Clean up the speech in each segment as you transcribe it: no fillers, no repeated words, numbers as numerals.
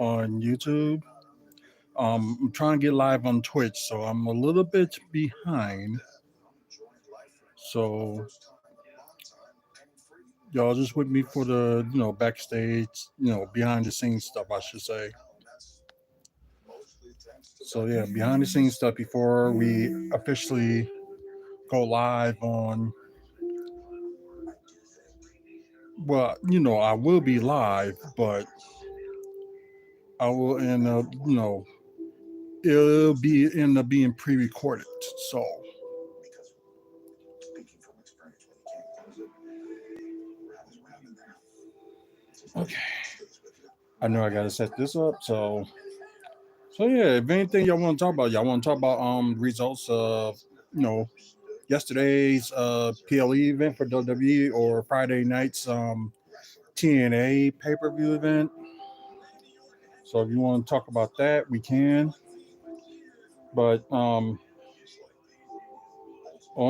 on YouTube. I'm trying to get live on Twitch, so I'm a little bit behind. So y'all just with me for the backstage, behind the scenes stuff, I should say. So yeah, behind the scenes stuff before we officially go live on. Well, I will be live, but I will end up, it'll be end up being pre-recorded. So okay, I know I gotta set this up. So yeah, if anything y'all want to talk about, y'all want to talk about results of you know yesterday's PLE event for WWE or Friday night's TNA pay-per-view event. So if you want to talk about that, we can. But only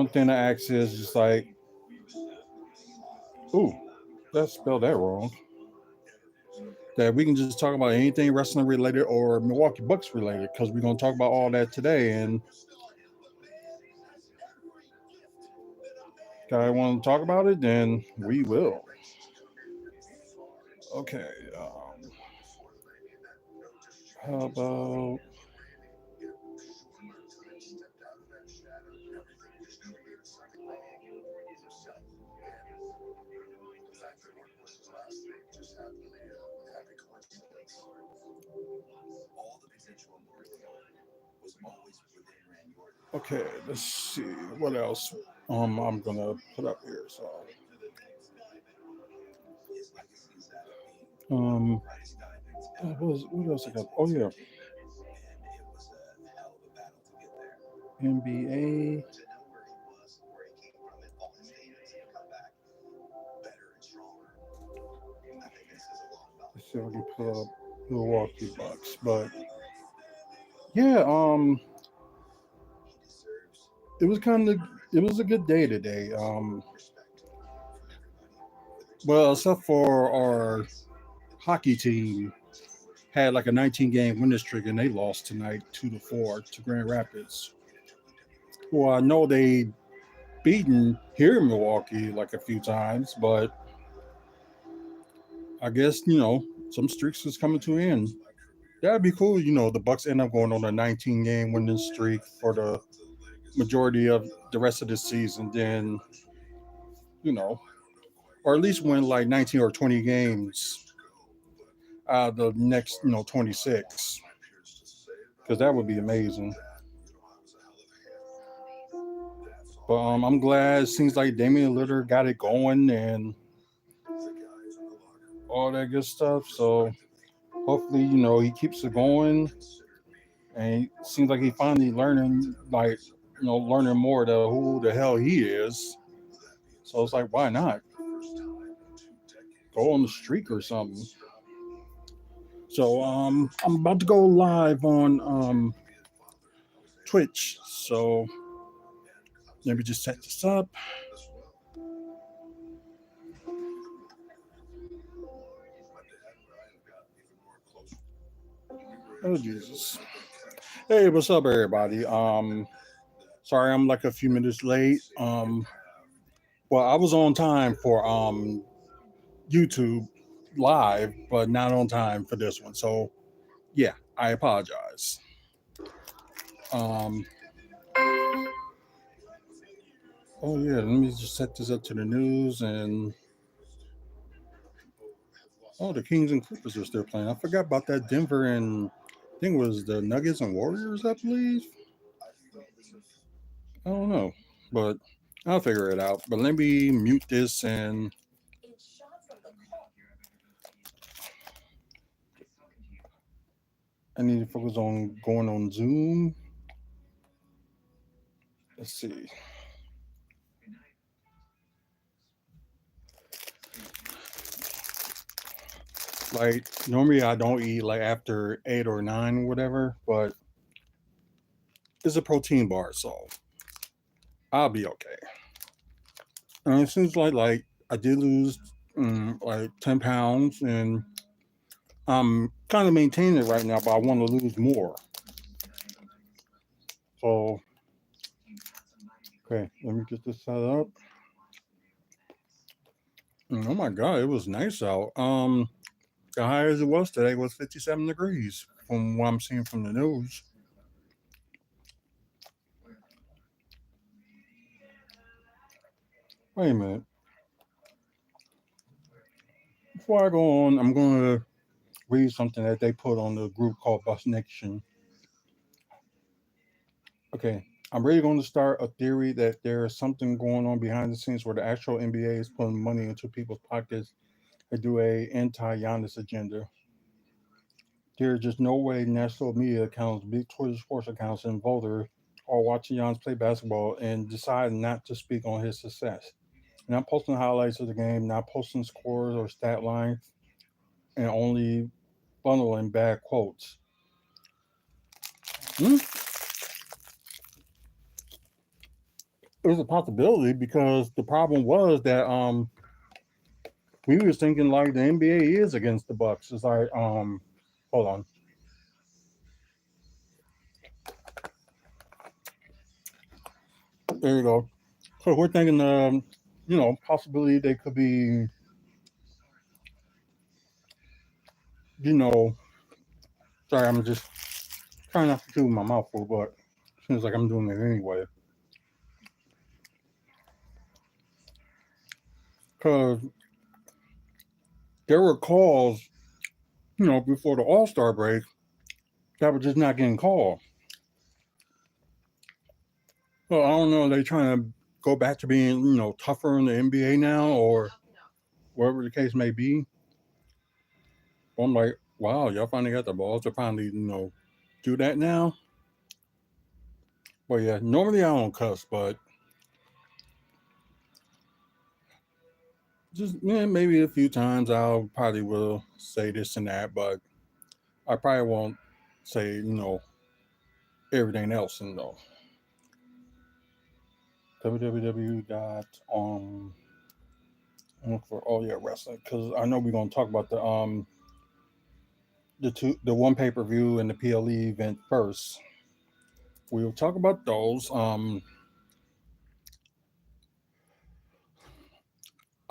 thing I ask is just like, ooh, let's spell that wrong. That we can just talk about anything wrestling related or Milwaukee Bucks related because we're gonna talk about all that today. And if I want to talk about it, then we will. Okay. How about okay? Let's see what else. I'm gonna put up here. So um, what else I got? Oh yeah, NBA. Let's see if I can pull up Milwaukee Bucks. But yeah, it was it was a good day today. Well, except for our hockey team had like a 19-game winning streak and they lost tonight 2-4 to Grand Rapids. Well, I know they beaten here in Milwaukee like a few times, but I guess some streaks is coming to an end. That'd be cool. The Bucks end up going on a 19-game winning streak for the majority of the rest of the season. Then you know, or at least win like 19 or 20 games out of the next 26, because that would be amazing. But I'm glad it seems like Damian Lillard got it going and all that good stuff. So hopefully, he keeps it going. And it seems like he finally learning, like, learning more to who the hell he is. So it's like, why not go on the streak or something? So I'm about to go live on Twitch. So let me just set this up. Oh Jesus. Hey, what's up everybody? Sorry I'm like a few minutes late. Well, I was on time for YouTube live, but not on time for this one. So yeah, I apologize. Um oh yeah, let me just set this up to the news. And oh, the Kings and Clippers are still playing. I forgot about that. Denver and I think it was the Nuggets and Warriors, I believe. I don't know, but I'll figure it out. But let me mute this and I need to focus on going on Zoom. Let's see. Like normally I don't eat like after 8 or 9 or whatever, but it's a protein bar, so I'll be okay. And it seems like I did lose like 10 pounds, and I'm kind of maintain it right now, but I want to lose more. So, okay, let me get this set up. Oh my God, it was nice out. The high as it was today was 57 degrees from what I'm seeing from the news. Wait a minute. Before I go on, I'm going to read something that they put on the group called Bus Nation. Okay, I'm really going to start a theory that there is something going on behind the scenes where the actual NBA is putting money into people's pockets to do a anti-Giannis agenda. There's just no way national media accounts, big Twitter sports accounts, and voters are watching Giannis play basketball and decide not to speak on his success. Not posting highlights of the game, not posting scores or stat lines, and only bundling bad quotes. Hmm? It was a possibility because the problem was that we was thinking like the NBA is against the Bucks. It's like hold on. There you go. So we're thinking possibility they could be you know sorry, I'm just trying not to chew my mouth full, but it seems like I'm doing it anyway. Because there were calls, before the All Star break that were just not getting called. Well, I don't know. Are they trying to go back to being, tougher in the NBA now or whatever the case may be? Well, I'm like, wow, y'all finally got the balls to finally, do that now. But yeah, normally I don't cuss, but just maybe a few times I'll probably will say this and that, but I probably won't say, everything else, www dot look for wrestling because I know we're gonna talk about the one pay per view and the PLE event first. We'll talk about those.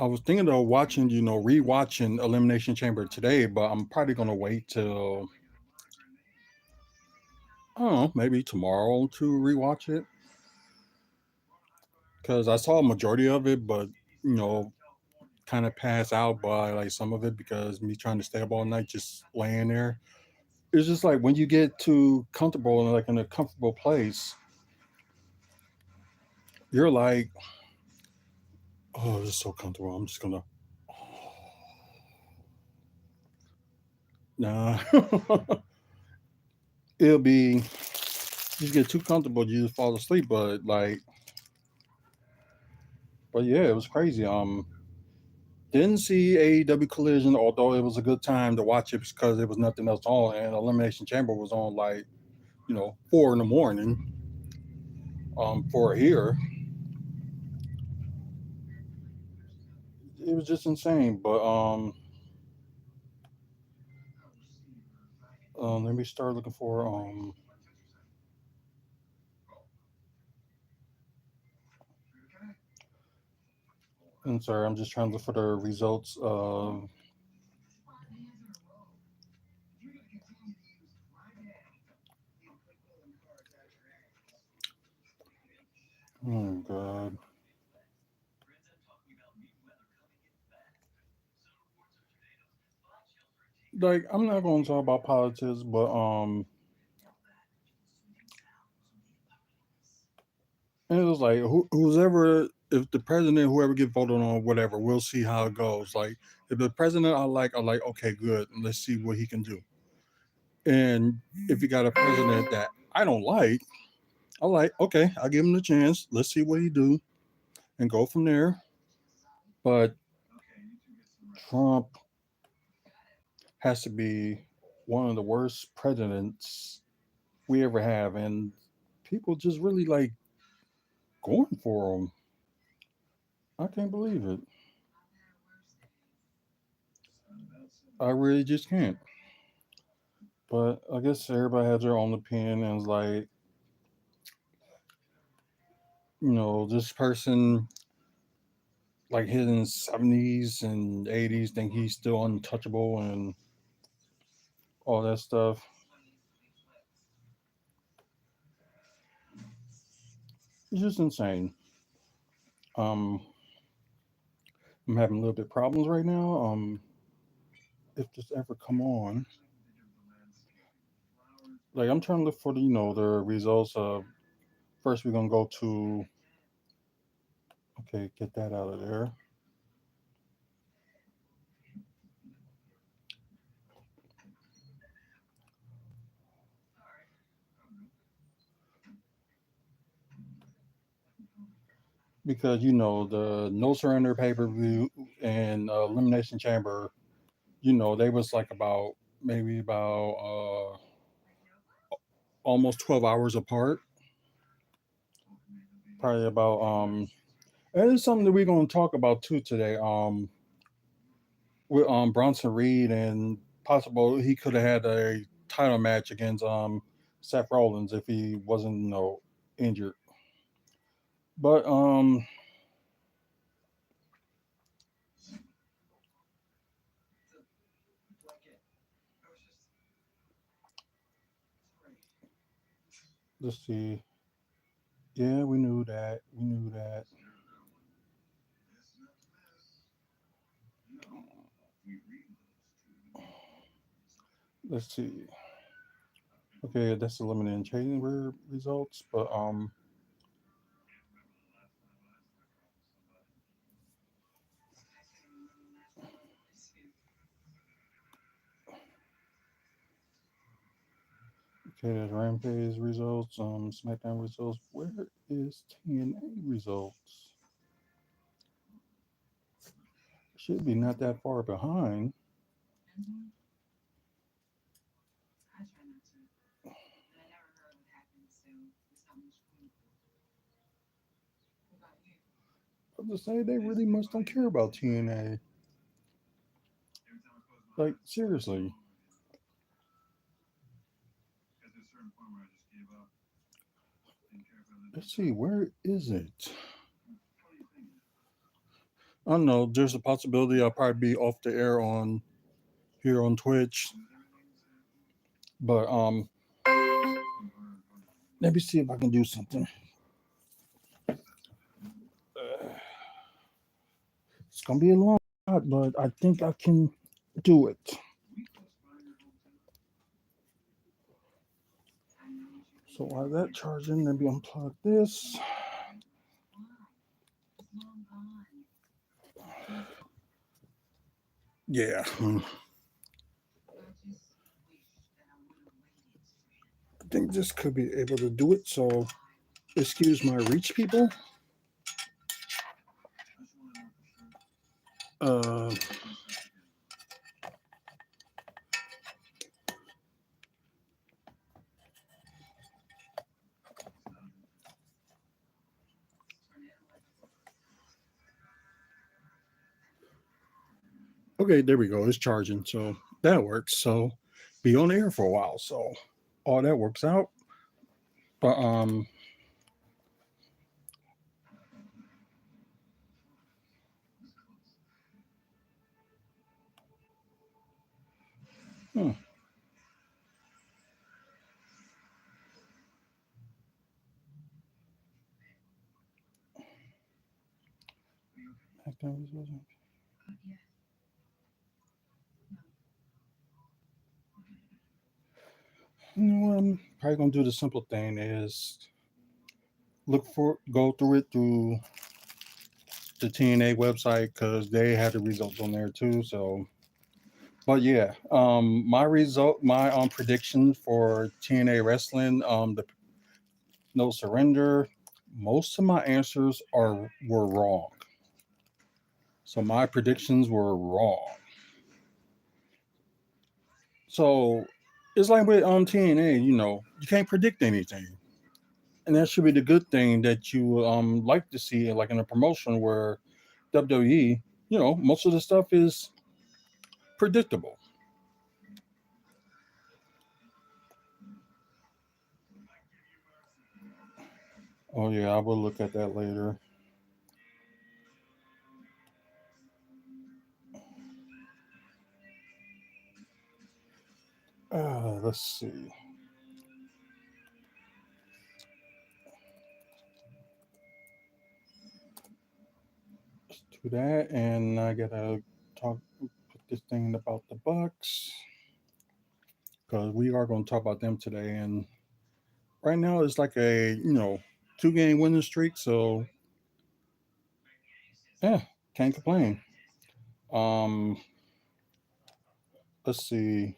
I was thinking of watching, rewatching Elimination Chamber today, but I'm probably gonna wait till I don't know, maybe tomorrow to rewatch it because I saw a majority of it, but you know, kind of pass out by like some of it because me trying to stay up all night just laying there. It's just like when you get too comfortable and like in a comfortable place, you're like, oh, this is so comfortable. I'm just gonna nah. It'll be you get too comfortable, you just fall asleep. But yeah, it was crazy. Didn't see AEW Collision, although it was a good time to watch it because there was nothing else on, and Elimination Chamber was on like 4 in the morning. For here, it was just insane. But let me start looking for I'm sorry, I'm just trying to look for the results of. Oh God. Like I'm not going to talk about politics, but and it was like who's ever if the president whoever get voted on whatever, we'll see how it goes. Like if the president I like okay good, let's see what he can do. And if you got a president that I don't like, I like okay, I'll give him the chance. Let's see what he do and go from there. But Trump has to be one of the worst presidents we ever have, and people just really like going for him. I can't believe it. I really just can't. But I guess everybody has their own opinion, and it's like, this person, like his 70s and 80s, think he's still untouchable and all that stuff. It's just insane. Um, I'm having a little bit of problems right now. If this ever come on, like I'm trying to look for the results. First we're gonna go to, okay, get that out of there. Because the No Surrender pay per view and Elimination Chamber, they was like about maybe about almost 12 hours apart. Probably about and it's something that we're gonna talk about too today. With Bronson Reed and possible he could have had a title match against Seth Rollins if he wasn't injured. But let's see. Yeah, we knew that. We knew that. Let's see. Okay, that's eliminating chamber results, but okay, that's Rampage results, SmackDown results. Where is TNA results? Should be not that far behind. I was to say they really much don't care about TNA. Like seriously. Let's see, where is it? I don't know. There's a possibility I'll probably be off the air on here on Twitch, but let me see if I can do something. It's gonna be a long shot, but I think I can do it. So while that charging, let me unplug this. Yeah. I think this could be able to do it. So excuse my reach, people. Uh, okay, there we go. It's charging. So that works. So be on air for a while. So all that works out. But hmm. You know what? I'm probably gonna do the simple thing is go through it through the TNA website because they have the results on there too. So, but yeah, my prediction for TNA wrestling, the No Surrender, most of my answers were wrong. So my predictions were wrong. So it's like with TNA, you can't predict anything. And that should be the good thing that you like to see, like in a promotion where WWE, most of the stuff is predictable. Oh yeah, I will look at that later. Let's see. Let's do that, and I gotta put this thing about the Bucks because we are going to talk about them today. And right now it's like a 2-game winning streak, so yeah, can't complain. Um, let's see.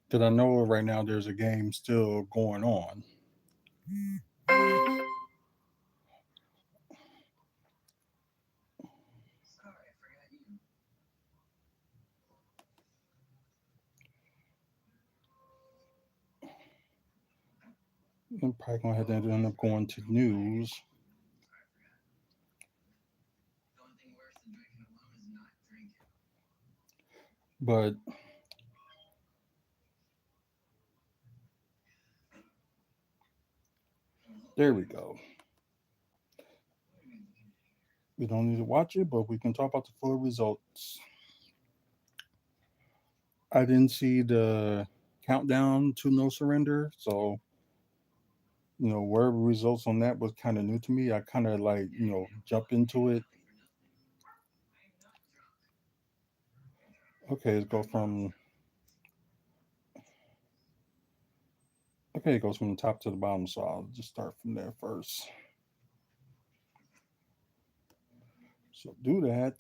Because I know right now there's a game still going on. I'm probably gonna have to end up going to news. But there we go. We don't need to watch it, but we can talk about the full results. I didn't see the countdown to no surrender, so wherever results on that was kind of new to me. I kind of like jumped into it. Okay, let's go from okay, it goes from the top to the bottom, so I'll just start from there first. So do that.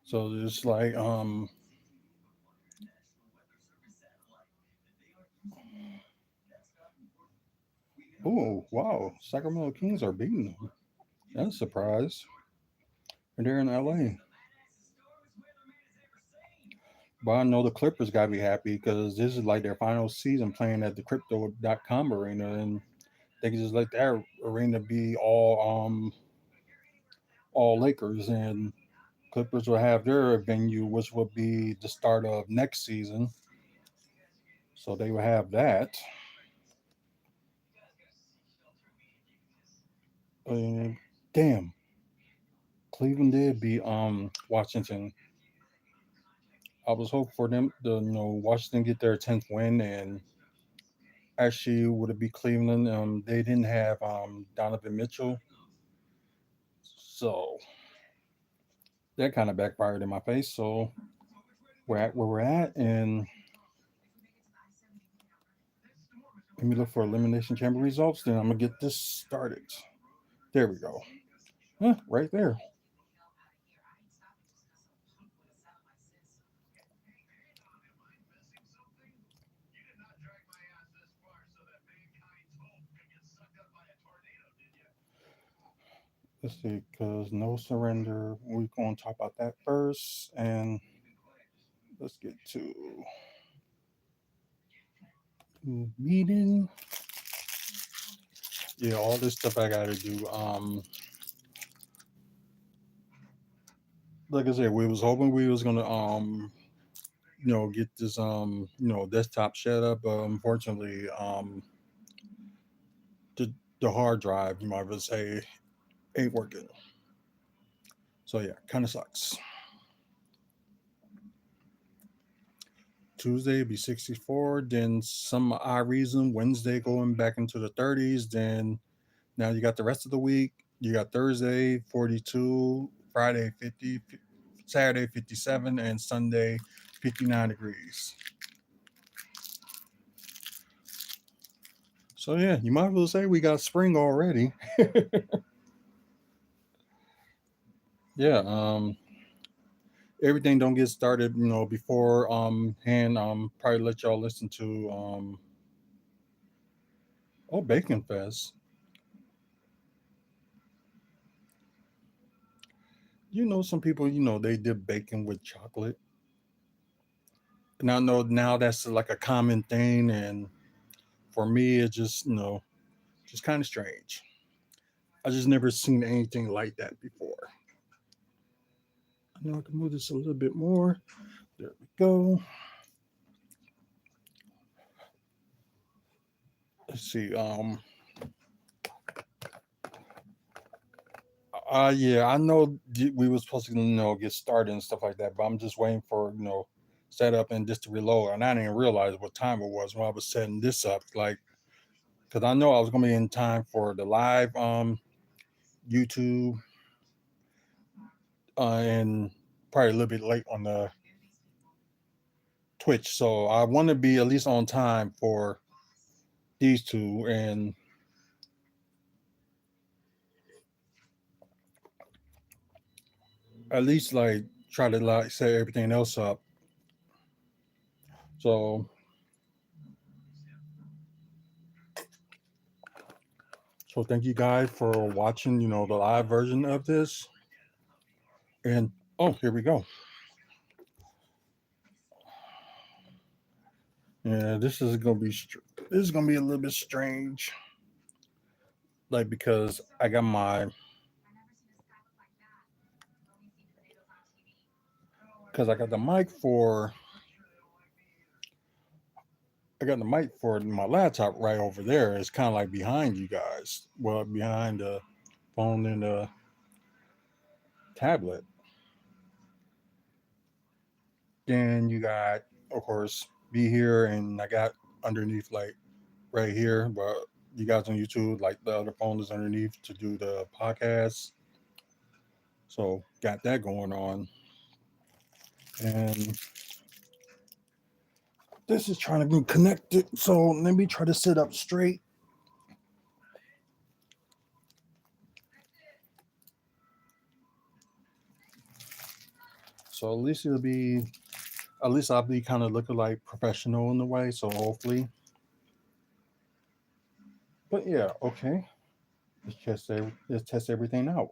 So just like oh wow, Sacramento Kings are beating them. That's a surprise. And they're in LA. But I know the Clippers gotta be happy because this is like their final season playing at the crypto.com arena, and they can just let that arena be all Lakers, and Clippers will have their venue, which will be the start of next season. So they will have that. Uh, damn, Cleveland did beat Washington. I was hoping for them to Washington get their 10th win, and actually would it be Cleveland? They didn't have Donovan Mitchell, so that kind of backfired in my face. So we're at where we're at, and let me look for elimination chamber results. Then I'm gonna get this started. There we go. Huh, right there. Let's see, because no surrender. We're going to talk about that first, and let's get to meeting. Yeah, all this stuff I got to do. Like I said, we was hoping we was gonna get this desktop set up, but unfortunately the hard drive, you might as well say, ain't working. So yeah, kind of sucks. Tuesday be 64, then some odd reason Wednesday going back into the 30s, then now you got the rest of the week. You got Thursday 42, Friday 50, Saturday 57, and Sunday 59 degrees. So yeah, you might as well say we got spring already. Yeah, everything don't get started, before hand probably let y'all listen to Bacon Fest. Some people, they did bacon with chocolate. And I know now that's like a common thing, and for me it's just just kind of strange. I just never seen anything like that before. I know I can move this a little bit more. There we go. Let's see. Yeah, I know we were supposed to, get started and stuff like that, but I'm just waiting for, set up and just to reload. And I didn't realize what time it was when I was setting this up. Like, because I know I was gonna be in time for the live YouTube, and probably a little bit late on the Twitch. So I want to be at least on time for these two, and at least like try to like set everything else up. So thank you guys for watching, the live version of this. And oh, here we go. Yeah, this is gonna be a little bit strange, like because I got the mic for my laptop right over there. It's kind of like behind you guys, well, behind the phone and the tablet. Then you got, of course, be here, and I got underneath like right here, but you guys on YouTube, like the other phone is underneath to do the podcast. So got that going on. And this is trying to be connected. So let me try to sit up straight. So at least I'll be kind of looking like professional in a way. So hopefully. But yeah, okay. Let's test everything out.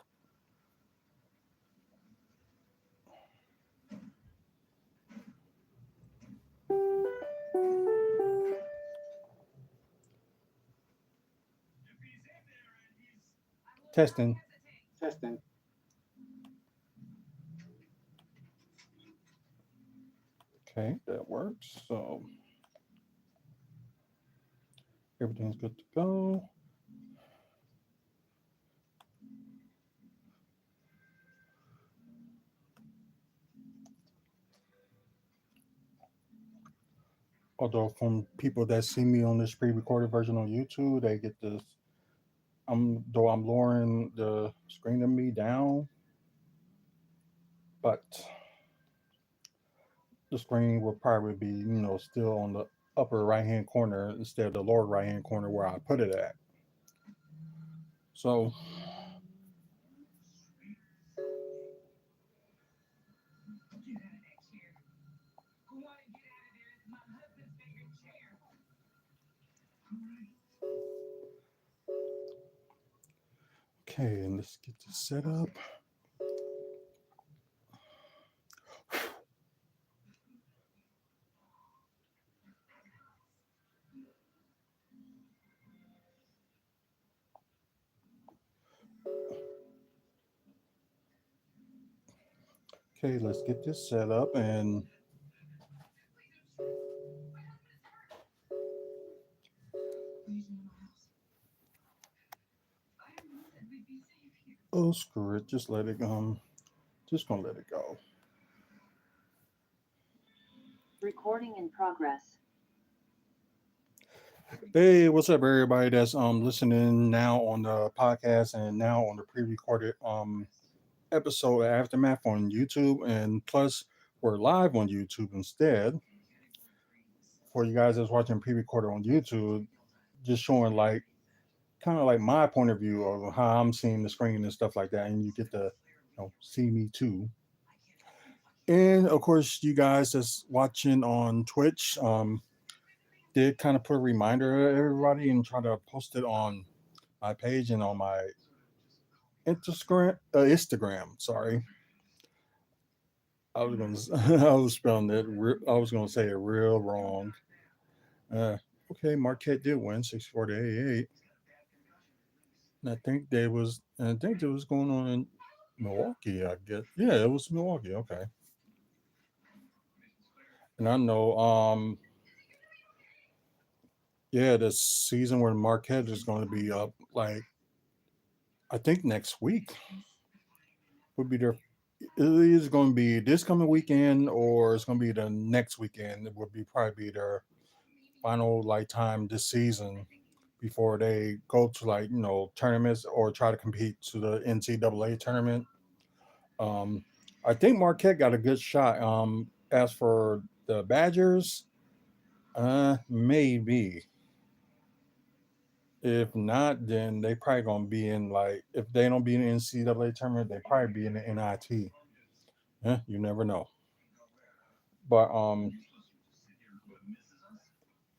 Testing. Okay, that works. So everything's good to go. Although from people that see me on this pre-recorded version on YouTube, they get this. I'm lowering the screen of me down, but the screen will probably be, still on the upper right hand corner instead of the lower right hand corner where I put it at. So okay, and let's get this set up. Okay, let's get this set up and oh screw it, just let it just gonna let it go. Recording in progress. Hey, what's up, everybody that's listening now on the podcast and now on the pre-recorded episode of Aftermath on YouTube, and plus we're live on YouTube instead. For you guys that's watching pre-recorded on YouTube, just showing like kind of like my point of view of how I'm seeing the screen and stuff like that, and you get to see me too. And of course, you guys that's watching on Twitch, did kind of put a reminder of everybody and try to post it on my page and on my Instagram. Sorry, I was gonna I was spelling it. I was gonna say it real wrong. Uh, okay, Marquette did win 64-88. And I think it was going on in Milwaukee, I guess. Yeah, it was Milwaukee. Okay. And I know, yeah, the season where Marquette is going to be up, like, I think next week would be their, it is going to be this coming weekend or it's going to be the next weekend. It would be probably be their final, like, time this season before they go to, like, tournaments or try to compete to the NCAA tournament. Um, I think Marquette got a good shot. As for the Badgers, maybe. If not, then they probably gonna be in, like, if they don't be in the NCAA tournament, they probably be in the NIT. You never know. But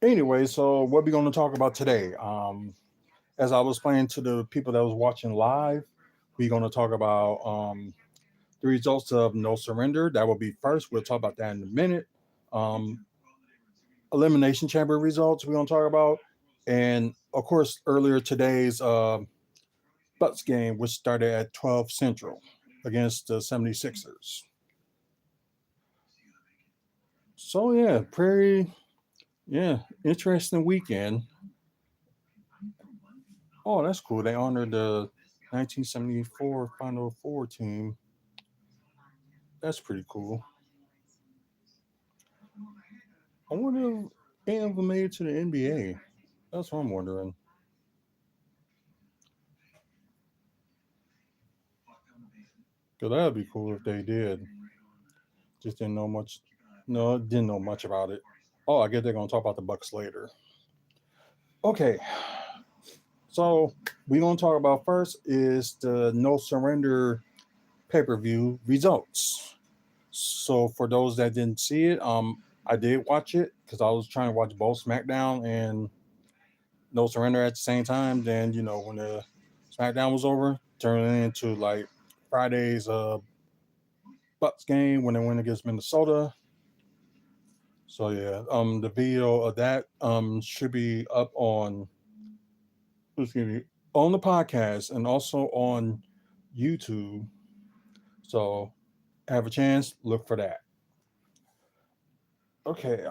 anyway, so what we gonna talk about today? As I was explaining to the people that was watching live, we gonna talk about the results of No Surrender. That will be first. We'll talk about that in a minute. Um, Elimination Chamber results we're gonna talk about, and of course earlier today's Bucks game, which started at 12 Central against the 76ers. So yeah, pretty interesting weekend. Oh, that's cool. They honored the 1974 Final Four team. That's pretty cool. I wonder if any of them made it to the NBA. That's what I'm wondering. Cause that'd be cool if they did. Just didn't know much. No, didn't know much about it. Oh, I guess they're gonna talk about the Bucks later. Okay, so we're gonna talk about first is the No Surrender pay-per-view results. So for those that didn't see it, I did watch it because I was trying to watch both SmackDown and No Surrender at the same time. Then when the SmackDown was over, turned it into like Friday's Bucks game when they went against Minnesota. So yeah, the video of that should be up on, excuse me, on the podcast and also on YouTube. So have a chance, look for that. Okay,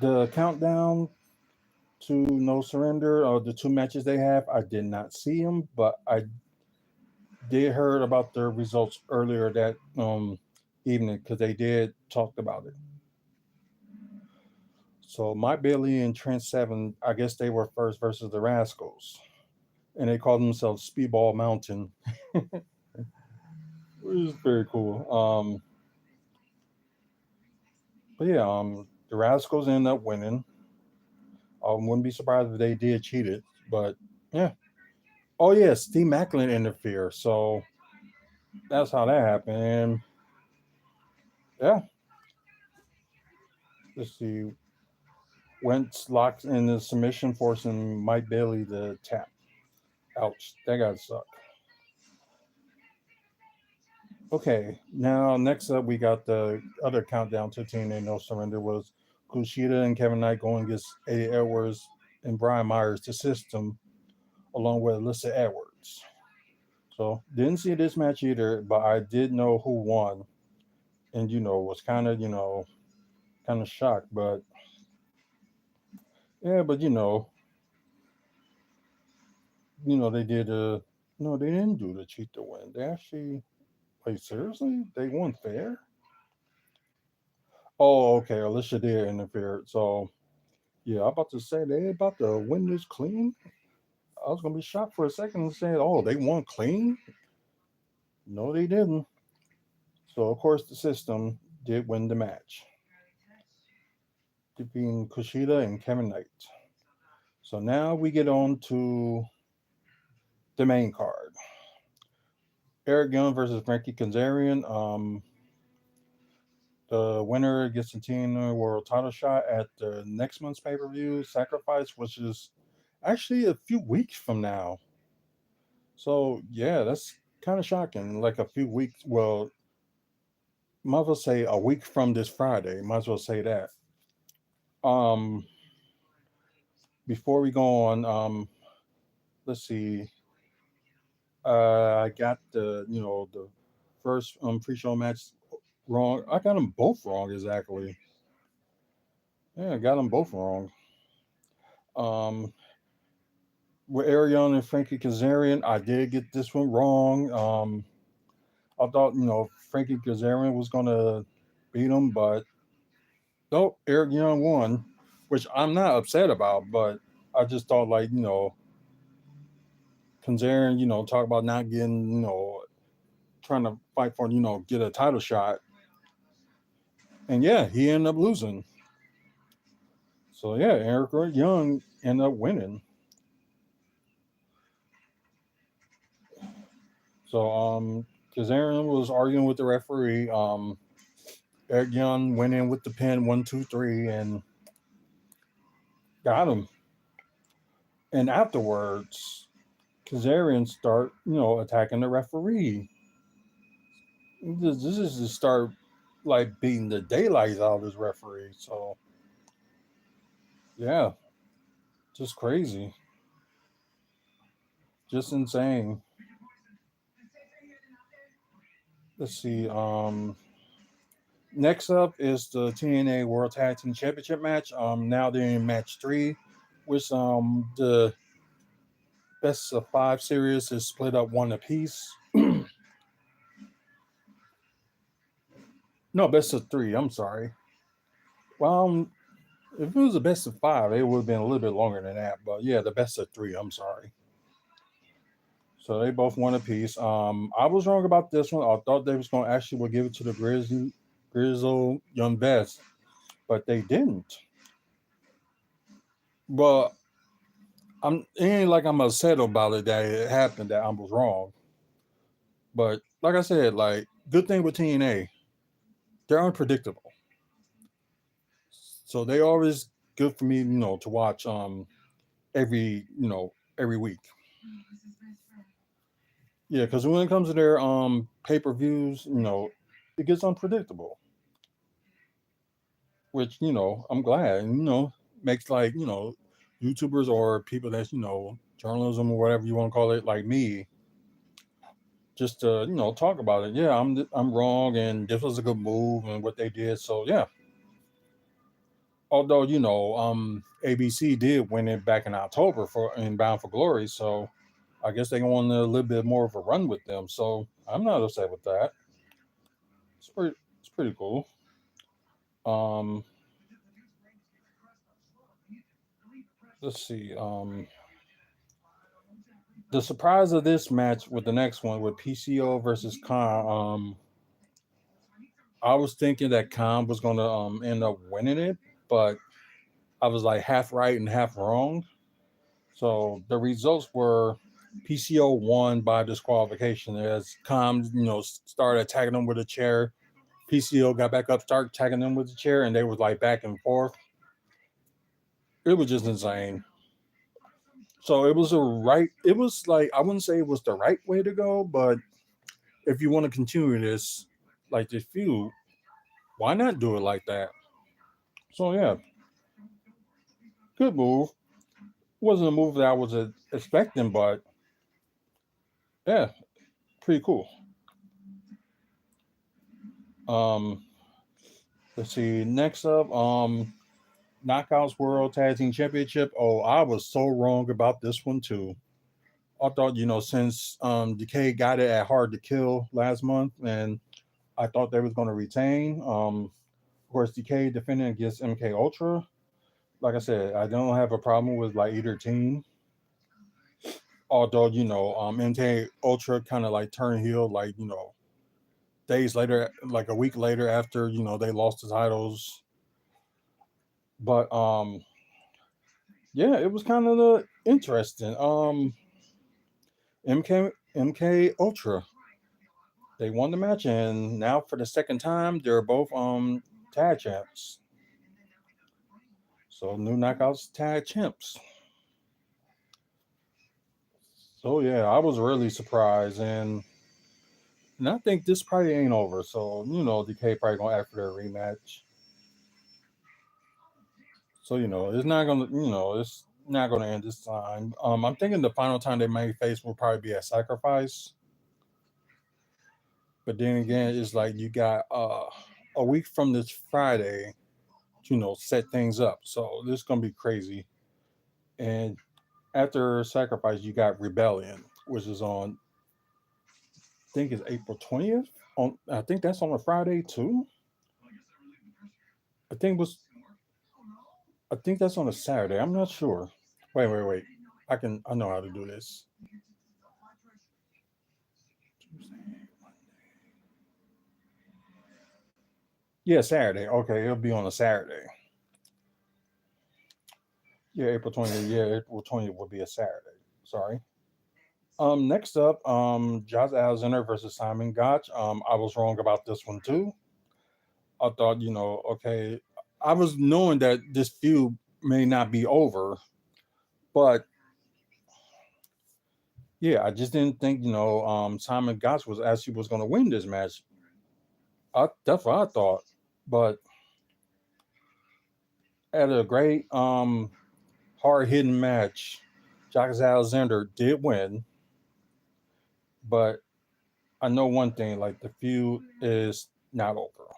the countdown to No Surrender, or the two matches they have, I did not see them, but I did heard about their results earlier that evening because they did talk about it. So Mike Bailey and Trent Seven, I guess they were first versus the Rascals, and they called themselves Speedball Mountain, which is very cool. But yeah, the Rascals ended up winning. I wouldn't be surprised if they did cheat it, but yeah. Oh yeah, Steve Macklin interfered, so that's how that happened. And yeah, let's see. Wentz locked in the submission, forcing Mike Bailey to tap. Ouch, that gotta suck. Okay, now next up we got the other countdown to TNA No Surrender was Kushida and Kevin Knight going against Eddie Edwards and Brian Myers to System, along with Alyssa Edwards. So didn't see this match either, but I did know who won, and was kind of shocked, but yeah, but they did no, they didn't do the cheat to win. They actually, like, seriously, they won fair. Oh, okay, Alicia did interfere. So yeah, I'm about to say they about to win this clean. I was gonna be shocked for a second and saying, oh, they won clean. No, they didn't. So of course the system did win the match, defeating Kushida and Kevin Knight. So now we get on to the main card. Eric Young versus Frankie Kazarian. The winner gets a TNA World Title shot at the next month's pay per view Sacrifice, which is actually a few weeks from now. So yeah, that's kind of shocking. Like a few weeks. Well, might as well say a week from this Friday. Might as well say that. Um, before we go on, let's see. I got the first pre-show match wrong. I got them both wrong exactly. Yeah, I got them both wrong. Um, with Arion and Frankie Kazarian, I did get this one wrong. I thought Frankie Kazarian was gonna beat him, but nope, Eric Young won, which I'm not upset about. But I just thought Kazarian, talk about not getting, trying to fight for, get a title shot, and yeah, he ended up losing. So yeah, Eric Young ended up winning. So Kazarian was arguing with the referee. Eric Young went in with the pin 1, 2, 3 and got him. And afterwards, Kazarian start attacking the referee. This is to start like beating the daylights out of this referee. So yeah, just crazy, just insane. Let's see. Next up is the TNA World Tag Team Championship match. Now they're in match 3, which the best of 5 series is split up 1 apiece. No, best of 3. I'm sorry. Well, if it was a best of 5, it would have been a little bit longer than that. But yeah, the best of 3. I'm sorry. So they both won a piece. I was wrong about this one. I thought they was going to actually give it to the Grizzle Young Best, but they didn't. But it ain't like I'm upset about it that it happened, that I was wrong. But like I said, like good thing with TNA, they're unpredictable. So they always good for me, to watch every week. Yeah, because when it comes to their pay-per-views, it gets unpredictable. Which, I'm glad, makes like, YouTubers or people that's, journalism or whatever you want to call it, like me, just to, talk about it. Yeah, I'm wrong and this was a good move and what they did. So yeah. Although, ABC did win it back in October in Bound for Glory, so I guess they go on a little bit more of a run with them. So I'm not upset with that. It's pretty cool. Um, let's see. The surprise of this match with the next one with PCO versus Khan. I was thinking that Khan was gonna end up winning it, but I was like half right and half wrong. So the results were PCO won by disqualification as Khan, started attacking him with a chair. PCO got back up, started attacking them with the chair, and they was like back and forth. It was just insane. So it was it was like, I wouldn't say it was the right way to go, but if you want to continue this, like this feud, why not do it like that? So yeah, good move. Wasn't a move that I was expecting, but yeah, pretty cool. Um, let's see. Next up, Knockouts World Tag Team Championship. Oh, I was so wrong about this one too. I thought, since Decay got it at Hard to Kill last month, and I thought they was going to retain. Of course, Decay defending against MK Ultra. Like I said, I don't have a problem with like either team. Although, MK Ultra kind of like turned heel, like, days later, like a week later after, they lost the titles. But yeah, it was kind of interesting. MK Ultra, they won the match, and now for the second time, they're both tag champs. So new knockouts tag champs. So yeah, I was really surprised, and I think this probably ain't over. So DK probably gonna ask for their rematch. So it's not gonna, not going to end this time. I'm thinking the final time they may face will probably be at Sacrifice. But then again, it's like you got a week from this Friday, set things up. So this is gonna be crazy. And after Sacrifice, you got Rebellion, which is on I think it's April 20th. I think that's on a Friday too. I think was I think that's on a Saturday. I'm not sure. Wait. I know how to do this. Yeah, Saturday. Okay, it'll be on a Saturday. Yeah, April 20th. Yeah, April 20th will be a Saturday. Sorry. Next up, Josh Alexander versus Simon Gotch. I was wrong about this one too. I thought, okay, I was knowing that this feud may not be over, but yeah, I just didn't think, Simon Gotch was actually was going to win this match. That's what I thought, but at a great, hard hitting match, Josh Alexander did win, but I know one thing, like the feud is not over.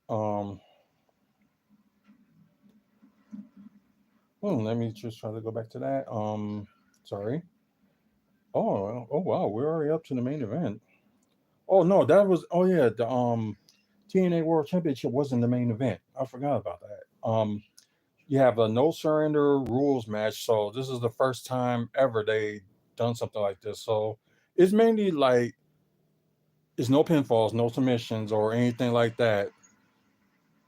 Um, Let me just try to go back to that. Sorry. Oh wow, we're already up to the main event. Oh no, that was oh yeah, the TNA World Championship wasn't the main event. I forgot about that. You have a no surrender rules match, so this is the first time ever they done something like this. So it's mainly like it's no pinfalls, no submissions, or anything like that.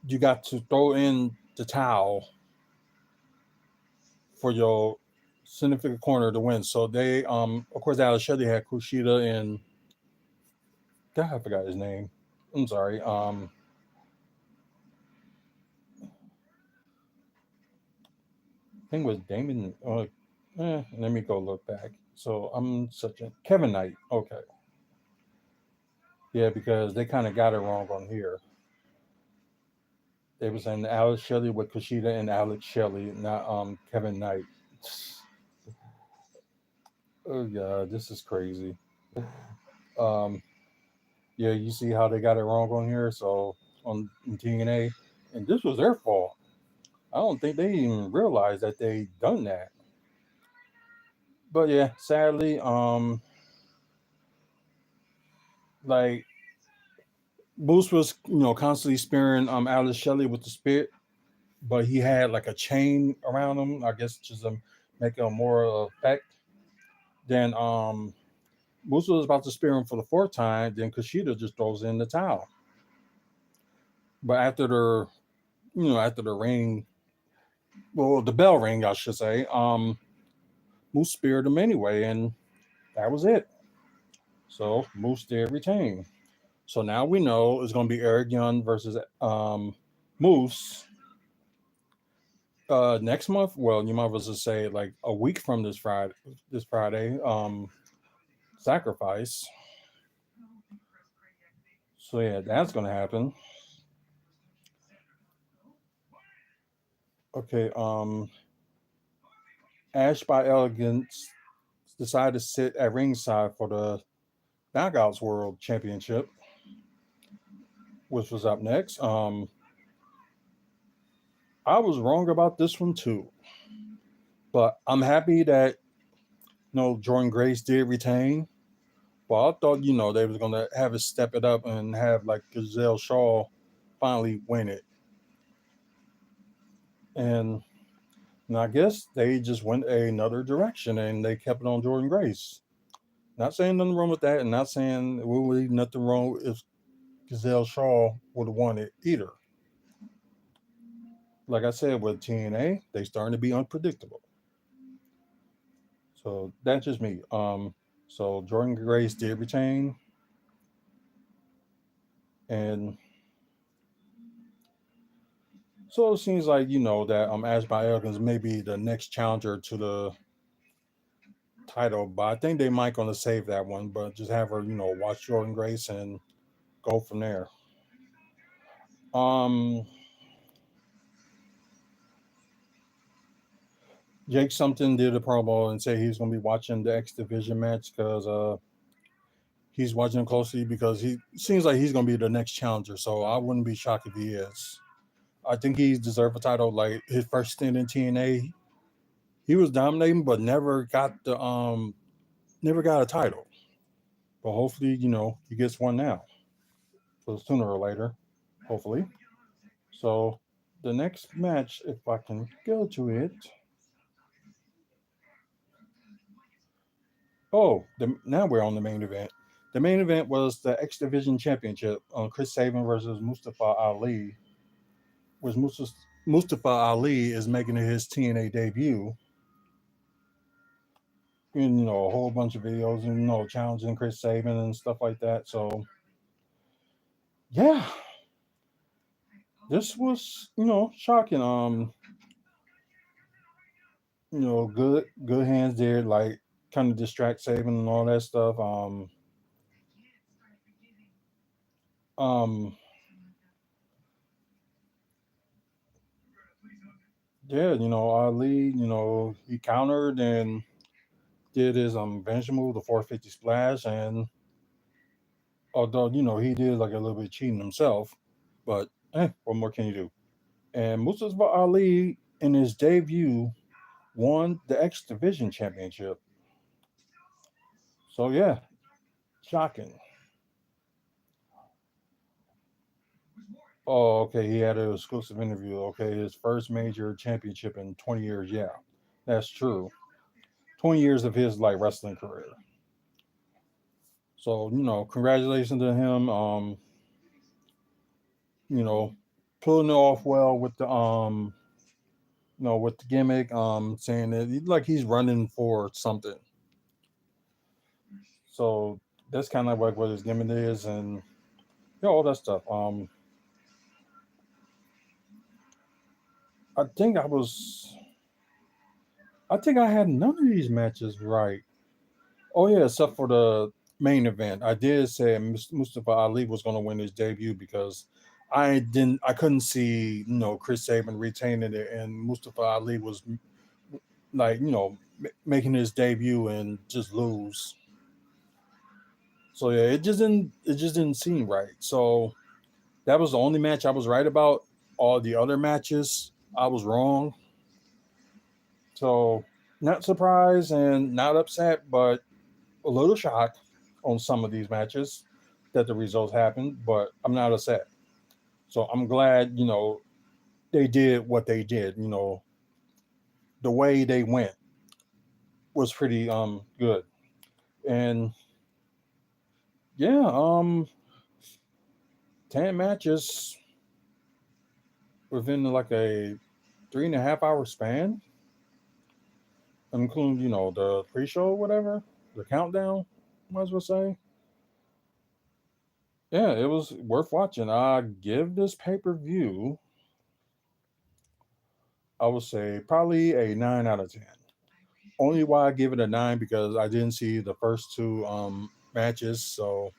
You got to throw in the towel for your significant corner to win. So they, of course, Alex Shelley had Kushida and God, I forgot his name. I'm sorry. I think it was Damon. Let me go look back. So I'm such a Kevin Knight. Okay, yeah, because they kind of got it wrong on here. They were saying Alex Shelley with Kushida and Alex Shelley, not Kevin Knight. Oh yeah, this is crazy. Um, yeah, you see how they got it wrong on here. So on TNA, and this was their fault. I don't think they even realized that they done that. But yeah, sadly, like Moose was, constantly spearing Alice Shelley with the spit, but he had like a chain around him, I guess just to make a more effect. Then Moose was about to spear him for the fourth time, then Kushida just throws in the towel. But after the ring, well, the bell ring, I should say, Moose speared him anyway, and that was it. So Moose did retain. So now we know it's going to be Eric Young versus Moose next month. Well, you might as well just say like a week from this Friday. This Friday, Sacrifice. So yeah, that's going to happen. Okay. Ash by Elegance decided to sit at ringside for the Knockouts World Championship, which was up next. I was wrong about this one too, but I'm happy that Jordan Grace did retain. Well, I thought they was gonna have it step it up and have like Gazelle Shaw finally win it, and I guess they just went another direction and they kept it on Jordan Grace. Not saying nothing wrong with that, and not saying there would be nothing wrong if Gazelle Shaw would have won it either. Like I said with TNA, they starting to be unpredictable. So that's just me. So Jordan Grace did retain, and so it seems like that Ash by Elkins may be the next challenger to the title, but I think they might gonna save that one, but just have her watch Jordan Grace and go from there. Um, Jake something did a promo and said he's going to be watching the X Division match because he's watching closely because he seems like he's going to be the next challenger. So I wouldn't be shocked if he is. I think he's deserved a title. Like his first stint in TNA, he was dominating, but never got a title. But hopefully, he gets one now. So sooner or later, hopefully. So the next match, if I can go to it. Oh, now we're on the main event. The main event was the X Division Championship on Chris Sabin versus Mustafa Ali, which Mustafa Ali is making his TNA debut. And, a whole bunch of videos and, challenging Chris Sabin and stuff like that. So, yeah, this was, shocking. Good hands there, like kind of distract Sabin and all that stuff. Um, yeah, Ali, he countered and did his venture move, the 450 splash, and although he did like a little bit cheating himself, but what more can you do? And Mustafa Ali in his debut won the X Division Championship. So yeah, shocking. Oh, okay. He had an exclusive interview. Okay, his first major championship in 20 years. Yeah, that's true. 20 years of his like wrestling career. So congratulations to him. You know, pulling it off well with the with the gimmick. Saying that like he's running for something. So that's kind of like what his gimmick is, and all that stuff. I think I think I had none of these matches right. Oh yeah, except for the main event. I did say Mustafa Ali was going to win his debut because I couldn't see Chris Sabin retaining it, and Mustafa Ali was like making his debut and just lose. So yeah, it just didn't seem right. So that was the only match I was right about. All the other matches I was wrong. So not surprised and not upset, but a little shocked on some of these matches that the results happened, but I'm not upset. So I'm glad, they did what they did. The way they went was pretty good. And yeah, 10 matches within like a 3.5 hour span, including, the pre-show or whatever, the countdown, might as well say. Yeah, it was worth watching. I give this pay-per-view, I would say probably a 9 out of 10. Only why I give it a 9 because I didn't see the first two matches. So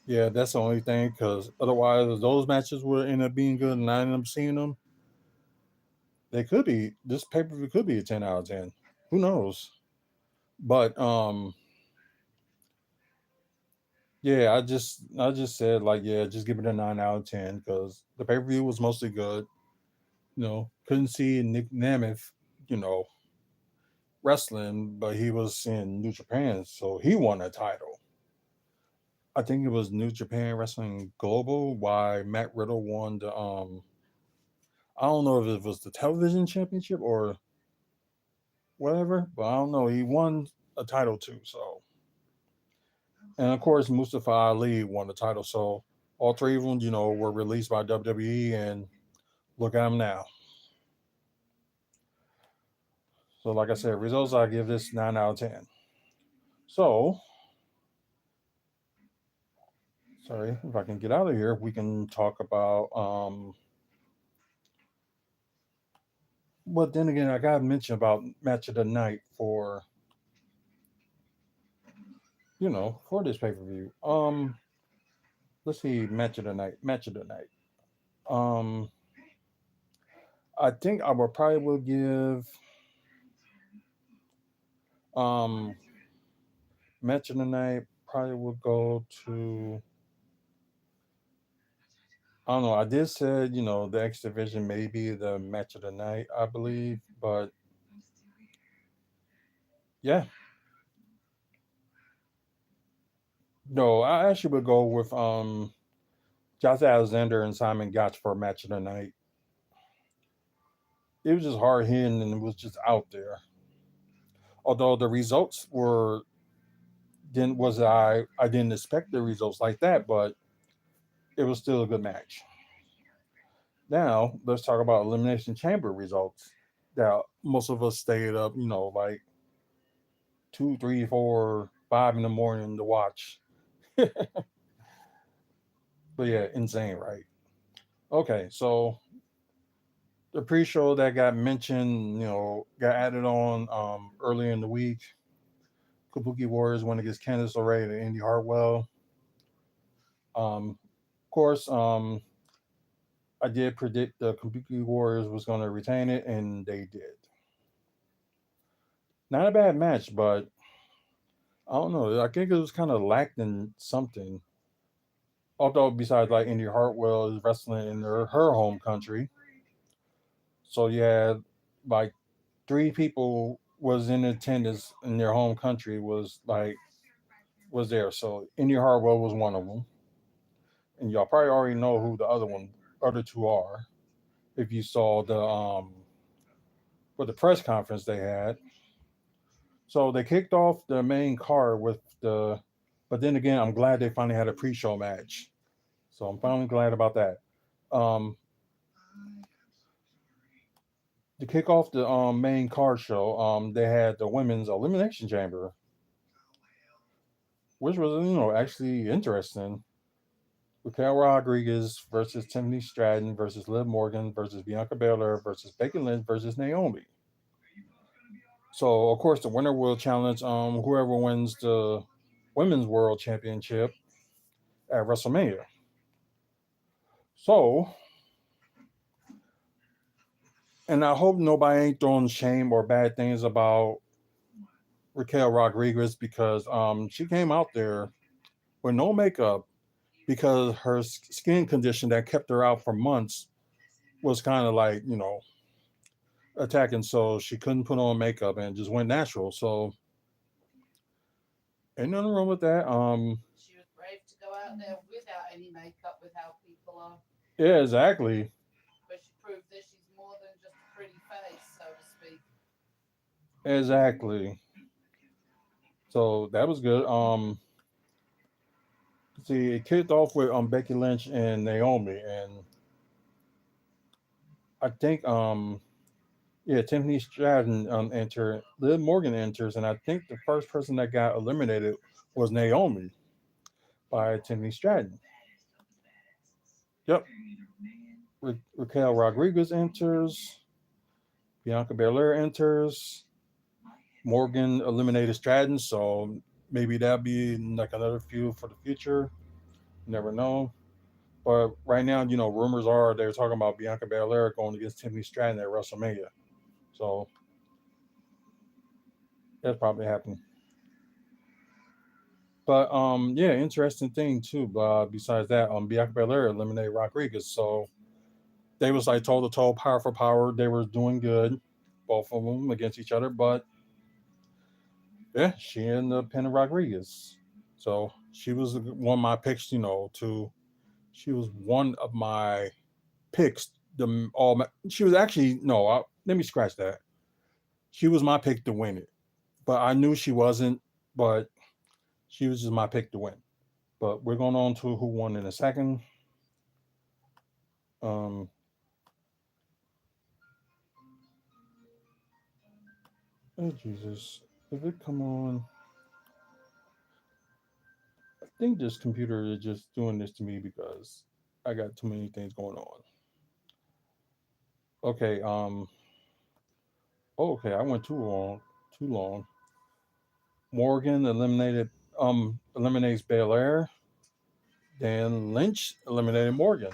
yeah, that's the only thing. Because otherwise, those matches would end up being good, and I ended up seeing them. They could be this pay per view could be a 10 out of 10. Who knows? But yeah, I just said like yeah, just give it a 9 out of 10 because the pay per view was mostly good. Couldn't see Nick Nemeth, you know, wrestling, but he was in New Japan, so he won a title. I think it was New Japan Wrestling Global. Why Matt Riddle won the I don't know if it was the television championship or whatever, but I don't know. He won a title too. So, and of course Mustafa Ali won the title. So all three of them, were released by WWE, and look at them now. So, like I said, results I give this 9 out of 10. So, sorry if I can get out of here. We can talk about But then again, I gotta mention about match of the night for this pay per view. Let's see, match of the night. Um, I think I would probably will give um match of the night probably would go to, I don't know. I did said, the X Division may be the match of the night, I believe. But yeah, no, I actually would go with Josh Alexander and Simon Gotch for match of the night. It was just hard hitting and it was just out there. Although the results were didn't was I didn't expect the results like that, but it was still a good match. Now let's talk about elimination chamber results. Now most of us stayed up, like 2, 3, 4, 5 in the morning to watch. But yeah, insane, right? Okay, so the pre-show that got mentioned, got added on earlier in the week. Kabuki Warriors went against Candice LeRae and Indy Hartwell. Of course, I did predict the Kabuki Warriors was going to retain it, and they did. Not a bad match, but I don't know. I think it was kind of lacking something. Although, besides like Indy Hartwell is wrestling in her home country, so you had like three people was in attendance in their home country was there. So Indy Hartwell was one of them, and y'all probably already know who the other two are if you saw the with the press conference they had. So they kicked off the main card with but then again, I'm glad they finally had a pre-show match. So I'm finally glad about that. Um, to kick off the main card show, they had the women's elimination chamber, which was actually interesting. Raquel Rodriguez versus Tiffany Stratton versus Liv Morgan versus Bianca Belair versus Becky Lynch versus Naomi. So of course the winner will challenge whoever wins the women's world championship at WrestleMania. So, and I hope nobody ain't throwing shame or bad things about Raquel Rodriguez because she came out there with no makeup because her skin condition that kept her out for months was kind of like attacking, so she couldn't put on makeup and just went natural. So ain't nothing wrong with that. She was brave to go out there without any makeup, with how people are. Yeah, exactly, But she proved that she's more than just a pretty face, so to speak. exactly. So that was good. See, it kicked off with Becky Lynch and Naomi, and I think yeah, Tiffany Stratton entered, Liv Morgan enters, and I think the first person that got eliminated was Naomi by Tiffany Stratton. Yep, Raquel Rodriguez enters, Bianca Belair enters, Morgan eliminated Stratton, so maybe that'll be like another feud for the future. You never know. But right now, rumors are they're talking about Bianca Belair going against Tiffany Stratton at WrestleMania. So that's probably happening. But yeah, interesting thing too. Besides that, Bianca Belair eliminated Rodriguez, so they was like toe to toe, power for power. They were doing good, both of them against each other. But yeah, she ended up pinning Rodriguez. So she was one of my picks. To she was one of my picks. She was actually no. Let me scratch that. She was my pick to win it, but I knew she wasn't. But she was just my pick to win. But we're going on to who won in a second. Um, oh Jesus! If it come on, I think this computer is just doing this to me because I got too many things going on. Okay. Oh, okay. I went too long. Too long. Morgan eliminates Belair. Then Lynch eliminated Morgan.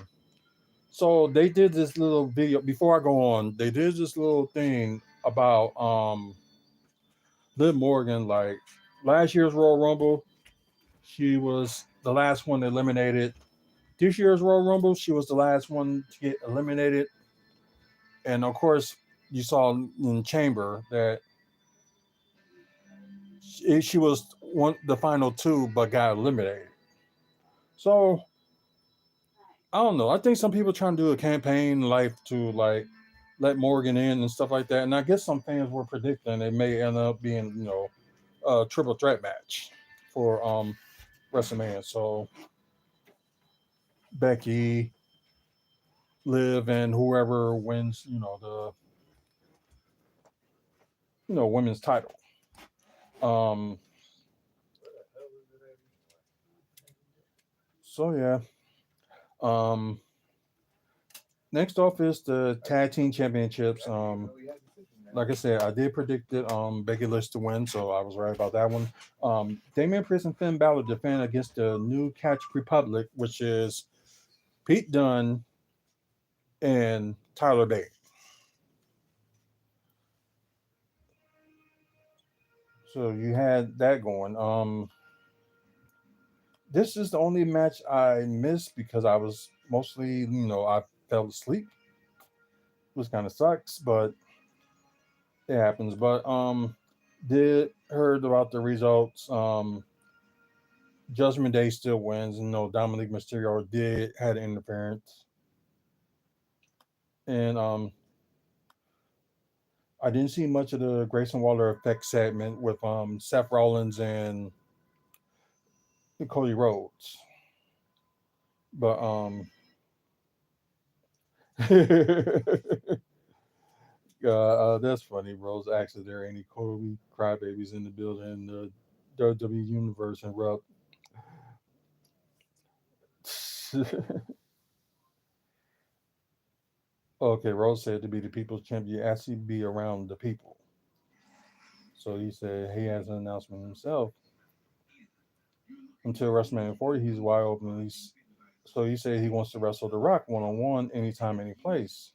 So they did this little video before I go on. They did this little thing about Liv Morgan. Like last year's Royal Rumble, she was the last one eliminated. This year's Royal Rumble, she was the last one to get eliminated. And of course, you saw in Chamber that she was the final two, but got eliminated. So I don't know. I think some people trying to do a campaign like to like let Morgan in and stuff like that. And I guess some fans were predicting it may end up being, a triple threat match for WrestleMania. So Becky, Liv, and whoever wins, the women's title. Um so yeah. Um Next off is the tag team championships. Like I said, I did predict it Becky Lynch to win, so I was right about that one. Damian Priest and Finn Balor defend against the new Catch Republic, which is Pete Dunne and Tyler Bate. So you had that going. This is the only match I missed because I was mostly, I fell asleep, which kind of sucks, but it happens. But did heard about the results. Judgment Day still wins. Dominic Mysterio had interference, and I didn't see much of the Grayson Waller effect segment with Seth Rollins and Cody Rhodes, but that's funny. Rose asked if there are any Kobe crybabies in the building. The WWE Universe and Rupp. Okay, Rose said to be the people's champion, actually be around the people. So he said he has an announcement himself. Until WrestleMania 40, he's wide open. So he said he wants to wrestle The Rock one-on-one anytime, any place.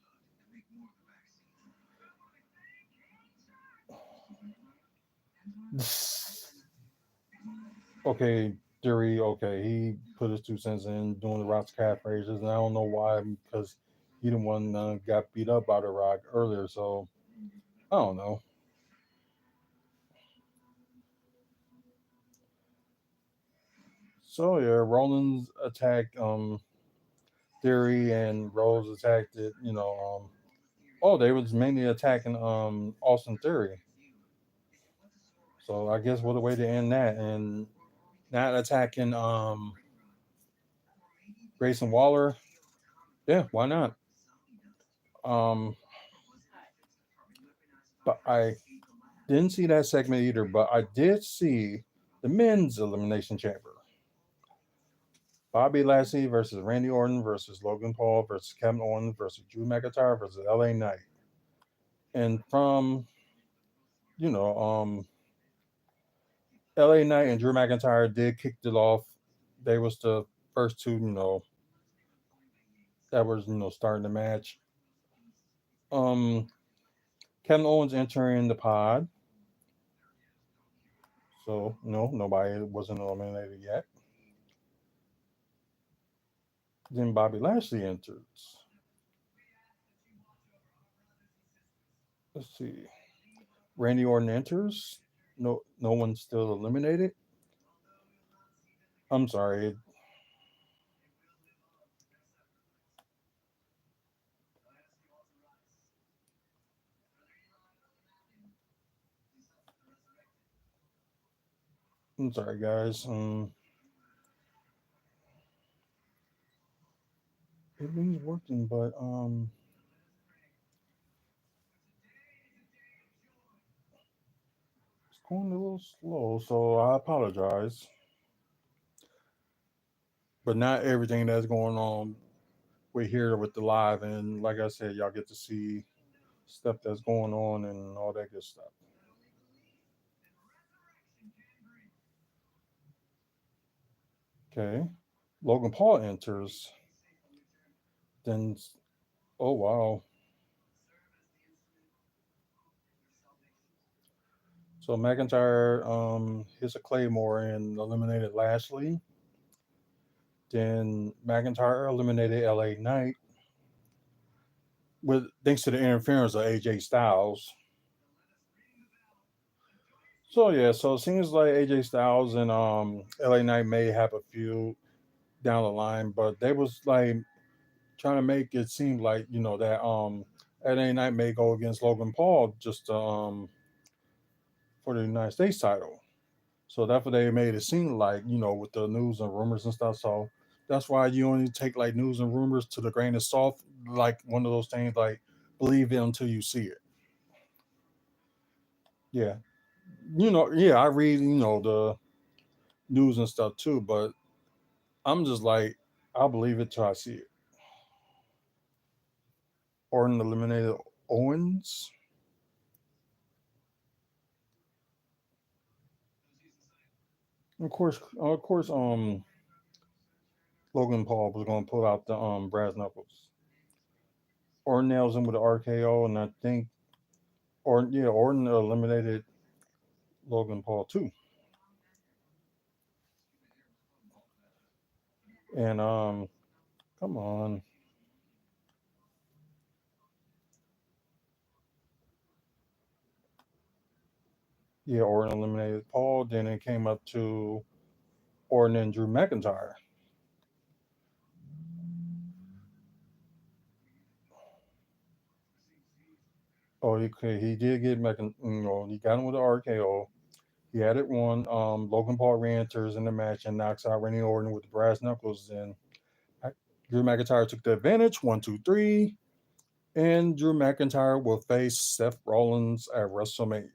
Okay, Theory, okay, he put his 2 cents in doing The Rock's calf raises, and I don't know why, because he the one got beat up by The Rock earlier, so I don't know. So yeah, Rollins attacked Theory and Rose attacked it, they was mainly attacking Austin Theory. So I guess what a way to end that, and not attacking Grayson Waller. Yeah, why not? Um but I didn't see that segment either, but I did see the men's elimination chamber. Bobby Lashley versus Randy Orton versus Logan Paul versus Kevin Owens versus Drew McIntyre versus LA Knight. And from, you know, LA Knight and Drew McIntyre did kick it off. They was the first two, that was, starting the match. Kevin Owens entering the pod. So, nobody wasn't eliminated yet. Then Bobby Lashley enters. Let's see. Randy Orton enters. No one's still eliminated. I'm sorry. I'm sorry, guys. Everything's working, but it's going a little slow. So I apologize. But not everything that's going on. We're here with the live, and like I said, y'all get to see stuff that's going on and all that good stuff. Okay. Logan Paul enters. Then, oh wow. So McIntyre hits a Claymore and eliminated Lashley. Then McIntyre eliminated LA Knight with thanks to the interference of AJ Styles. So yeah, so it seems like AJ Styles and LA Knight may have a feud down the line, but they was like trying to make it seem like that LA Knight may go against Logan Paul just for the United States title. So that's what they made it seem like, with the news and rumors and stuff. So that's why you only take like news and rumors to the grain of salt, like one of those things like believe it until you see it. Yeah. Yeah, I read, the news and stuff too, but I'm just like, I'll believe it till I see it. Orton eliminated Owens. Of course, Logan Paul was gonna pull out the brass knuckles. Orton nails him with an RKO, and I think Orton eliminated Logan Paul too. And come on, yeah, Orton eliminated Paul. Then it came up to Orton and Drew McIntyre. Oh, he did get he got him with the RKO. He had it won. Logan Paul re-enters in the match and knocks out Randy Orton with the brass knuckles. And Drew McIntyre took the advantage. 1, 2, 3. And Drew McIntyre will face Seth Rollins at WrestleMania,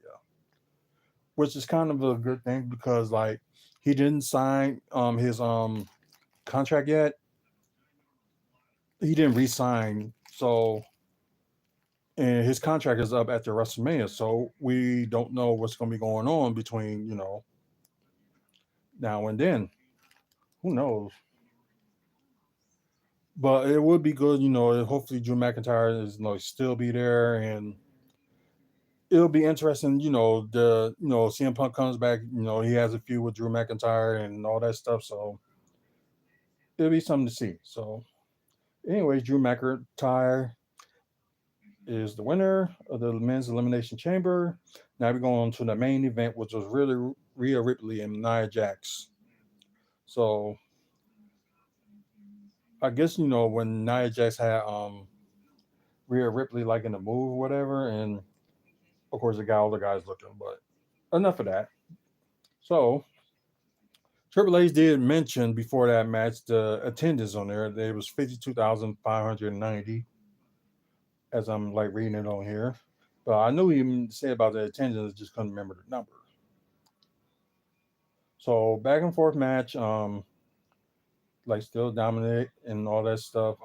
which is kind of a good thing because like he didn't sign his contract yet. He didn't re-sign, so and his contract is up after WrestleMania, so we don't know what's going to be going on between now and then. Who knows? But it would be good, hopefully Drew McIntyre is still be there, and it'll be interesting. The CM Punk comes back. He has a feud with Drew McIntyre and all that stuff, so it'll be something to see. So, anyways, Drew McIntyre is the winner of the men's elimination chamber. Now we're going on to the main event, which was really Rhea Ripley and Nia Jax. So I guess when Nia Jax had Rhea Ripley like in the move or whatever, and of course it got all the guys looking. But enough of that. So Triple H did mention before that match the attendance on there. There was 52,590, as I'm like reading it on here. But I knew he said about the attendance, just couldn't remember the number. So back and forth match, like still dominate and all that stuff.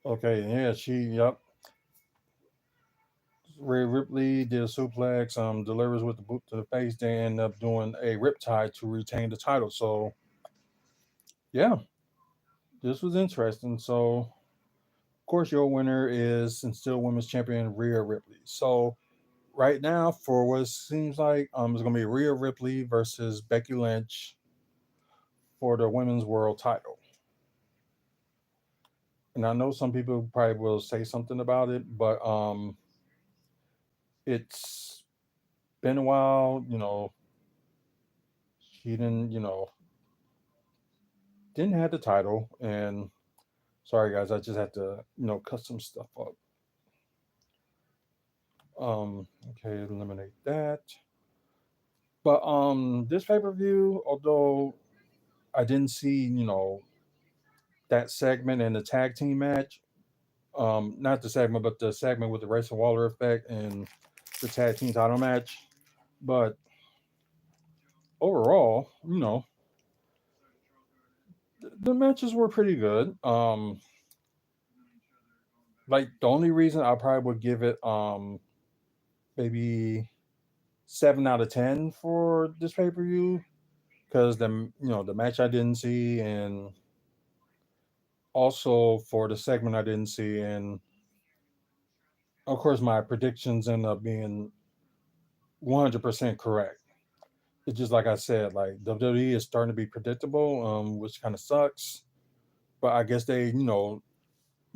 Okay, yeah, yep. Rhea Ripley did a suplex, delivers with the boot to the face. They end up doing a riptide to retain the title. So yeah, this was interesting. So of course your winner is and still women's champion Rhea Ripley. So right now for what it seems like, it's gonna be Rhea Ripley versus Becky Lynch for the women's world title. And I know some people probably will say something about it, but it's been a while. She didn't have the title, and sorry guys, I just had to cut some stuff up. Okay, eliminate that. But this pay per view, although I didn't see that segment in the tag team match, not the segment, but the segment with the Racing Waller effect and the tag team title match. But overall, the matches were pretty good. Like the only reason I probably would give it maybe 7 out of 10 for this pay per view because the match I didn't see, and also for the segment I didn't see, and of course my predictions end up being 100% correct. It's just like I said, like WWE is starting to be predictable, which kind of sucks. But I guess they,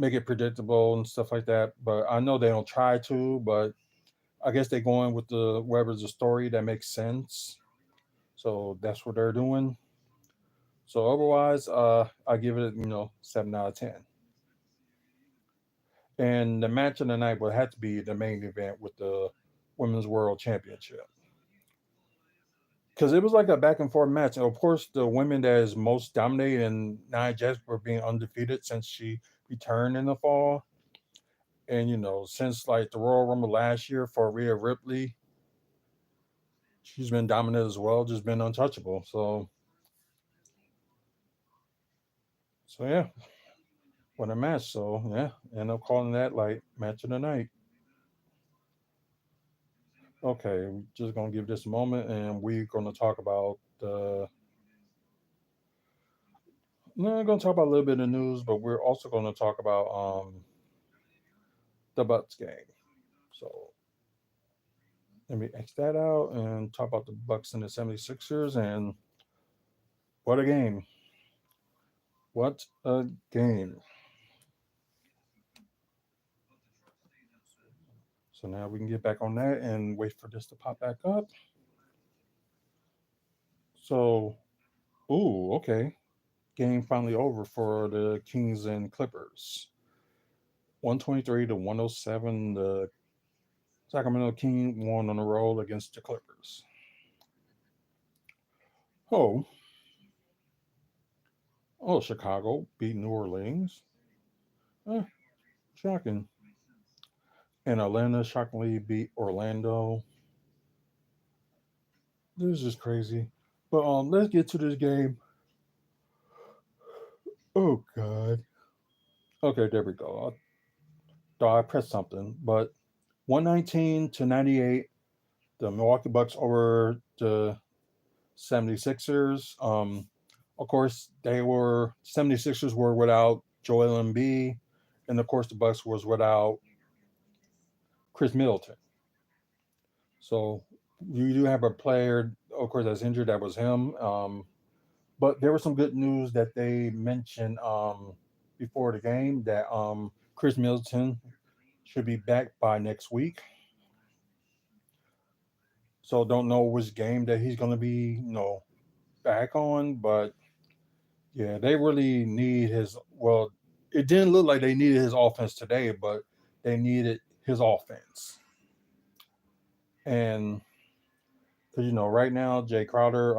make it predictable and stuff like that. But I know they don't try to, but I guess they're going with the whatever's the story that makes sense. So that's what they're doing. So otherwise, I give it, 7 out of 10. And the match of the night would have to be the main event with the Women's World Championship. Because it was like a back and forth match. And of course, the women that is most dominated and Nia Jax were being undefeated since she returned in the fall. And since like the Royal Rumble last year for Rhea Ripley, she's been dominant as well, just been untouchable. So yeah, what a match. So yeah, end up calling that like match of the night. Okay, we're just gonna give this a moment, and we're gonna talk about the. No, we're gonna talk about a little bit of news, but we're also gonna talk about the Bucks game. So let me X that out and talk about the Bucks and the 76ers, and what a game! What a game! So now we can get back on that and wait for this to pop back up. So, ooh, okay. Game finally over for the Kings and Clippers. 123 to 107. The Sacramento Kings won on a roll against the Clippers. Oh, Chicago beat New Orleans. Eh, shocking. And Atlanta shockingly beat Orlando. This is crazy. But let's get to this game. Oh God. Okay, there we go. I pressed something, but 119 to 98. The Milwaukee Bucks over the 76ers. Of course, 76ers were without Joel Embiid, and of course the Bucks was without Chris Middleton. So you do have a player, of course, that's injured. That was him. But there was some good news that they mentioned before the game that Chris Middleton should be back by next week. So don't know which game that he's going to be, back on, but yeah, they really need his. Well, it didn't look like they needed his offense today, but they needed his offense. And because right now Jay Crowder,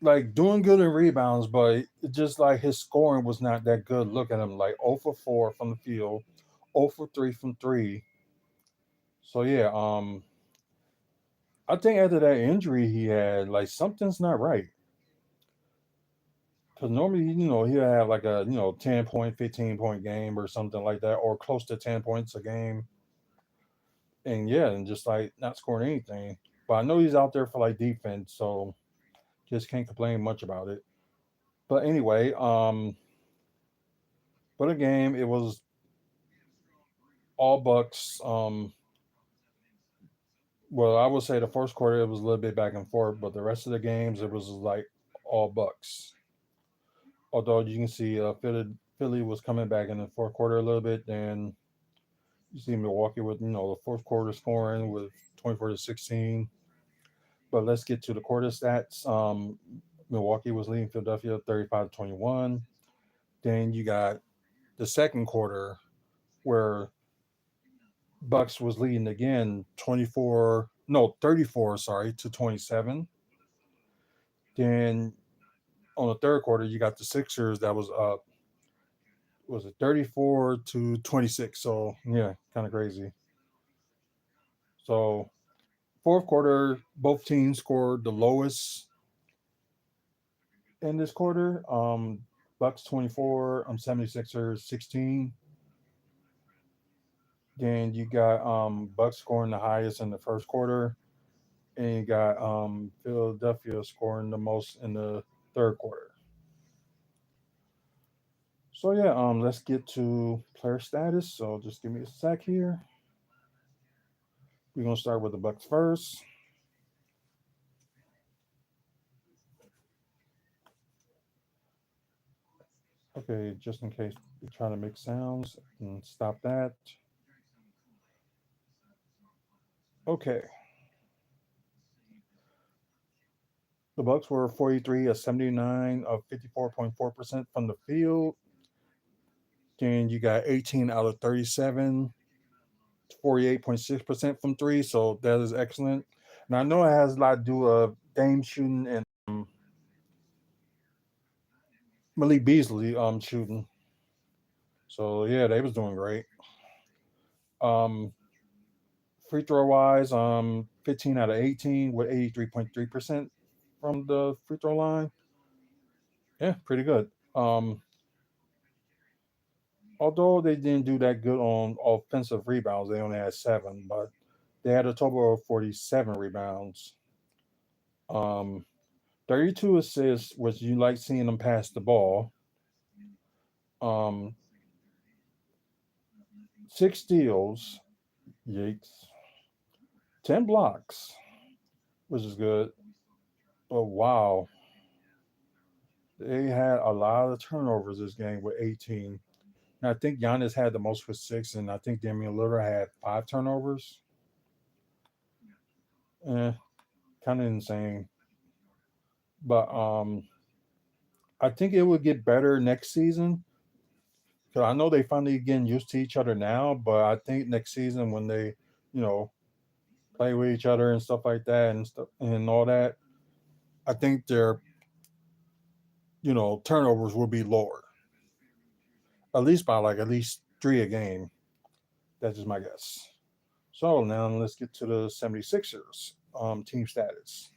like doing good in rebounds, but it just like his scoring was not that good. Look at him, like 0 for 4 from the field, 0 for 3 from three. So yeah, I think after that injury he had, like something's not right. Because normally, he'll have like a 10 point, 15 point game or something like that, or close to 10 points a game, and yeah, and just like not scoring anything. But I know he's out there for like defense, so just can't complain much about it. But anyway, but a game it was all Bucks. Well, I would say the first quarter it was a little bit back and forth, but the rest of the games it was like all Bucks. Although you can see Philly was coming back in the fourth quarter a little bit, and you see Milwaukee with the fourth quarter scoring with 24-16. But let's get to the quarter stats. Milwaukee was leading Philadelphia 35-21. Then you got the second quarter where Bucks was leading again 34 sorry to 27. Then on the third quarter you got the Sixers that was up, was it 34-26. So yeah, kind of crazy. So fourth quarter, both teams scored the lowest in this quarter. Bucks 24, 76ers 16. Then you got Bucks scoring the highest in the first quarter. and you got Philadelphia scoring the most in the third quarter. So yeah, let's get to player status. So just give me a sec here. We're gonna start with the Bucks first. Okay, just in case you're trying to make sounds and stop that. Okay, the Bucks were 43 of 79 of 54.4% from the field. Then you got 18 out of 37, 48.6% from three. So that is excellent. And I know it has a lot to do with Dame shooting and Malik Beasley shooting. So yeah, they was doing great. Um, Free throw wise, 15 out of 18 with 83.3% from the free throw line. Yeah, pretty good. Although they didn't do that good on offensive rebounds, they only had seven, but they had a total of 47 rebounds. Um, 32 assists, which you like seeing them pass the ball. Um, Six steals, yikes. 10 blocks, which is good. But wow, they had a lot of turnovers this game with 18. And I think Giannis had the most with six, and I think Damian Lillard had five turnovers. Eh, kind of insane. But I think it would get better next season. Because I know they finally getting used to each other now, but I think next season when they, you know, play with each other and stuff like that and stuff and all that, I think their, turnovers will be lower. At least by like at least three a game. That's just my guess. So now let's get to the 76ers team status.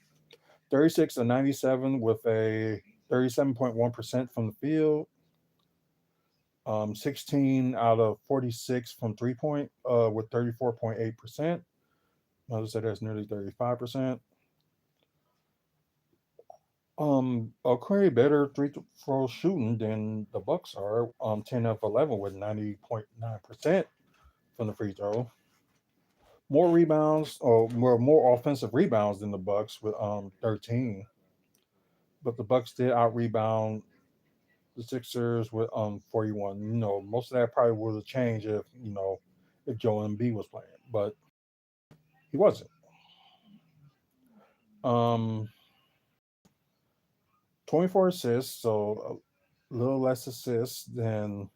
36 and 97 with a 37.1% from the field. 16 out of 46 from 3 point with 34.8%. I would say that's nearly 35%. Okay, better free throw shooting than the Bucks are. 10 of 11 with 90.9% from the free throw. More rebounds, or more offensive rebounds than the Bucks with 13. But the Bucks did out rebound the Sixers with 41. Most of that probably would have changed if Joel Embiid was playing, but he wasn't. Um 24 assists, so a little less assists than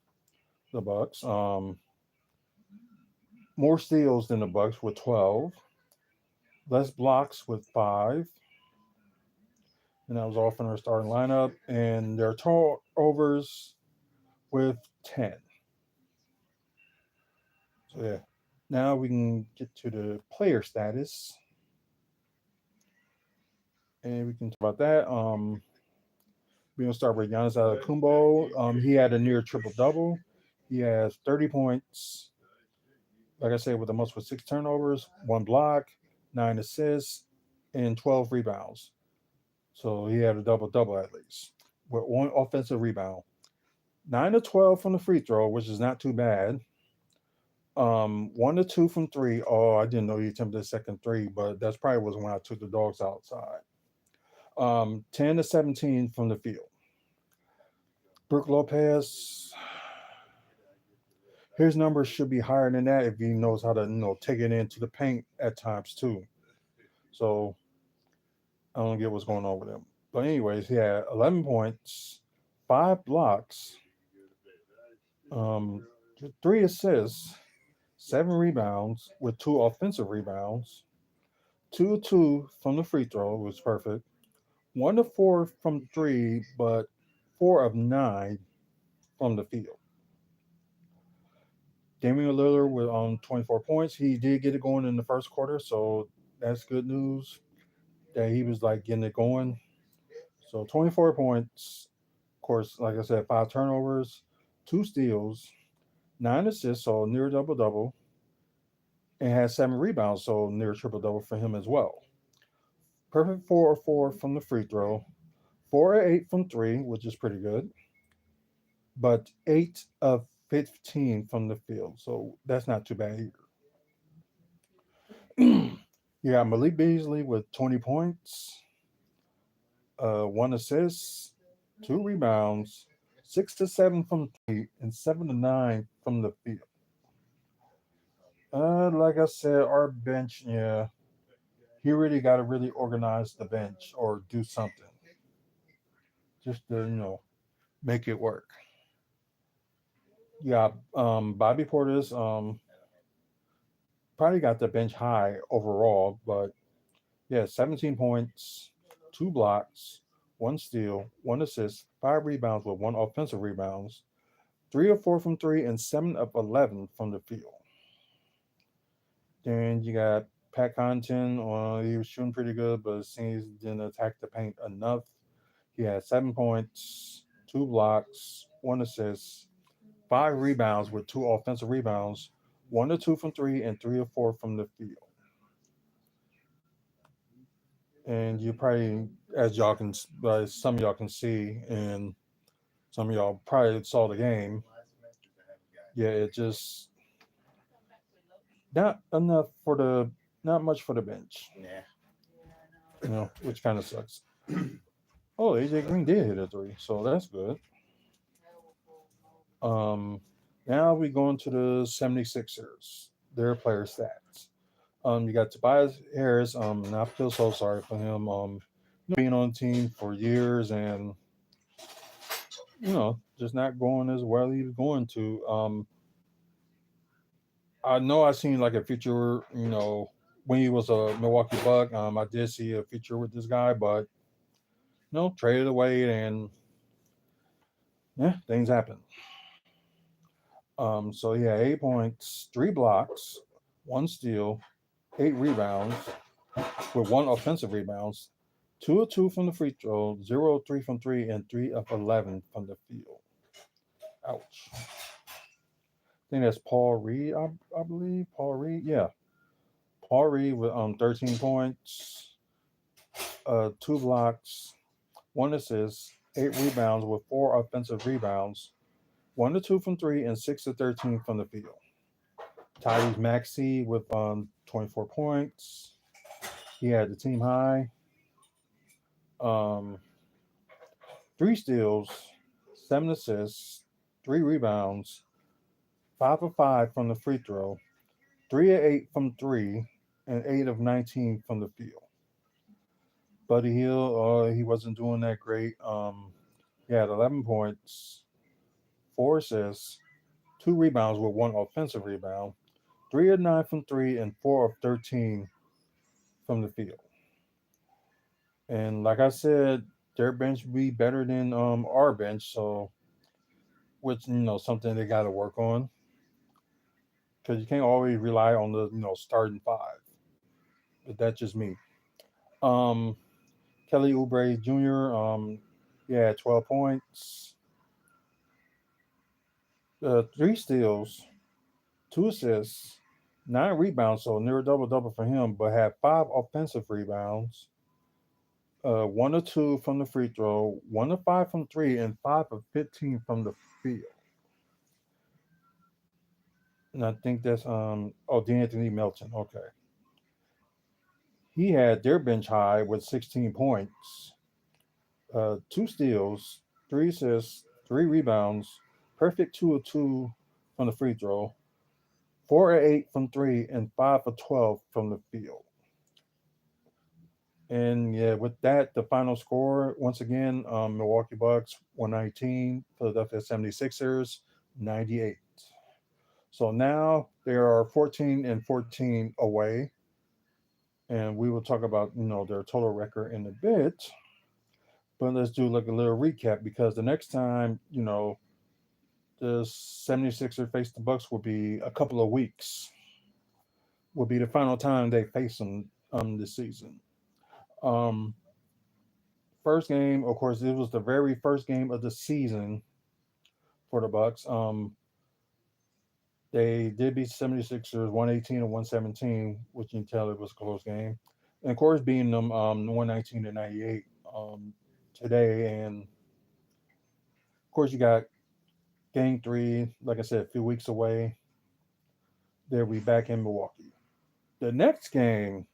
the Bucks. More steals than the Bucks with 12. Less blocks with 5. And that was all from their starting lineup. And their turnovers with 10. So yeah. Now we can get to the player status. And we can talk about that. We're gonna start with Giannis Antetokounmpo. He had a near triple double. He has 30 points. Like I said, with the most with 6 turnovers, 1 block, 9 assists, and 12 rebounds. So he had a double double at least with 1 offensive rebound. 9 to 12 from the free throw, which is not too bad. 1 to 2 from three. Oh, I didn't know he attempted a second three, but that's probably was when I took the dogs outside. 10 to 17 from the field. Brook Lopez, his numbers should be higher than that if he knows how to, take it into the paint at times too. So I don't get what's going on with him. But anyways, he had 11 points, 5 blocks, um, 3 assists, 7 rebounds with 2 offensive rebounds, 2 to 2 from the free throw was perfect, 1 to 4 from three, but 4 of 9 from the field. Damian Lillard with 24 points. He did get it going in the first quarter, so that's good news that he was like getting it going. So 24 points. Of course, like I said, 5 turnovers, 2 steals, 9 assists, so near double double, and had 7 rebounds, so near triple double for him as well. perfect 4 or 4 from the free throw, 4 or 8 from three, which is pretty good, but 8 of 15 from the field. So that's not too bad either. You got Malik Beasley with 20 points, 1 assist, 2 rebounds, 6 to 7 from three, and 7 to 9 from the field. Like I said, our bench, yeah, he really got to really organize the bench or do something just to make it work. Yeah, Bobby Portis probably got the bench high overall, but yeah, 17 points, 2 blocks, 1 steal, 1 assist, 5 rebounds with 1 offensive rebounds, 3 or 4 from three, and 7 of 11 from the field. Then you got Pat Connaughton. He was shooting pretty good, but it seems he didn't attack the paint enough. He had 7 points, 2 blocks, 1 assist, 5 rebounds with 2 offensive rebounds, 1 or 2 from three, and 3 or 4 from the field. And you probably, as y'all can, some of y'all can see, and some of y'all probably saw the game. Yeah, it just not enough for the, not much for the bench. Yeah. Which kind of sucks. Oh, AJ Green did hit a three, so that's good. Um, Now we go into the 76ers, their player stats. You got Tobias Harris. And I feel so sorry for him. Being on the team for years and just not going as well as he was going to. I know I seen like a feature, when he was a Milwaukee Buck. I did see a feature with this guy, but traded away and yeah, things happen. So yeah, 8 points, 3 blocks, 1 steal, 8 rebounds with 1 offensive rebounds, 2 of 2 from the free throw, 0 of 3 from three, and 3 of 11 from the field. Ouch. I think that's Paul Reed, I believe. Paul Reed, yeah. Paul Reed with 13 points, 2 blocks, 1 assist, 8 rebounds with 4 offensive rebounds, 1 to 2 from three, and 6 of 13 from the field. Tyrese Maxey with 24 points. He had the team high. 3 steals, 7 assists, 3 rebounds, 5 of 5 from the free throw, 3 of 8 from three, and 8 of 19 from the field. Buddy Hill, he wasn't doing that great. He had 11 points, 4 assists, 2 rebounds with 1 offensive rebound, 3 of 9 from three, and 4 of 13 from the field. And like I said, their bench be better than our bench, so which something they got to work on because you can't always rely on the starting five. But that's just me. Um, Kelly Oubre Jr. Yeah, 12 points, 3 steals, 2 assists, 9 rebounds, so near double double for him, but had 5 offensive rebounds, 1 or 2 from the free throw, 1 of 5 from three, and 5 of 15 from the field. And I think that's D'Anthony Melton. Okay. He had their bench high with 16 points, 2 steals, 3 assists, 3 rebounds, perfect 2 of 2 from the free throw, 4 of 8 from three, and 5 of 12 from the field. And yeah, with that, the final score once again, Milwaukee Bucks 119, Philadelphia 76ers 98. So now they are 14-14 away, and we will talk about their total record in a bit. But let's do like a little recap because the next time the 76ers face the Bucks will be a couple of weeks. Will be the final time they face them this season. Um, First game, of course, it was the very first game of the season for the Bucks. They did beat 76ers 118 and 117, which you can tell it was a close game. And of course, being them 119 to 98 today, and of course you got Game 3. Like I said, a few weeks away. They'll be back in Milwaukee. The next game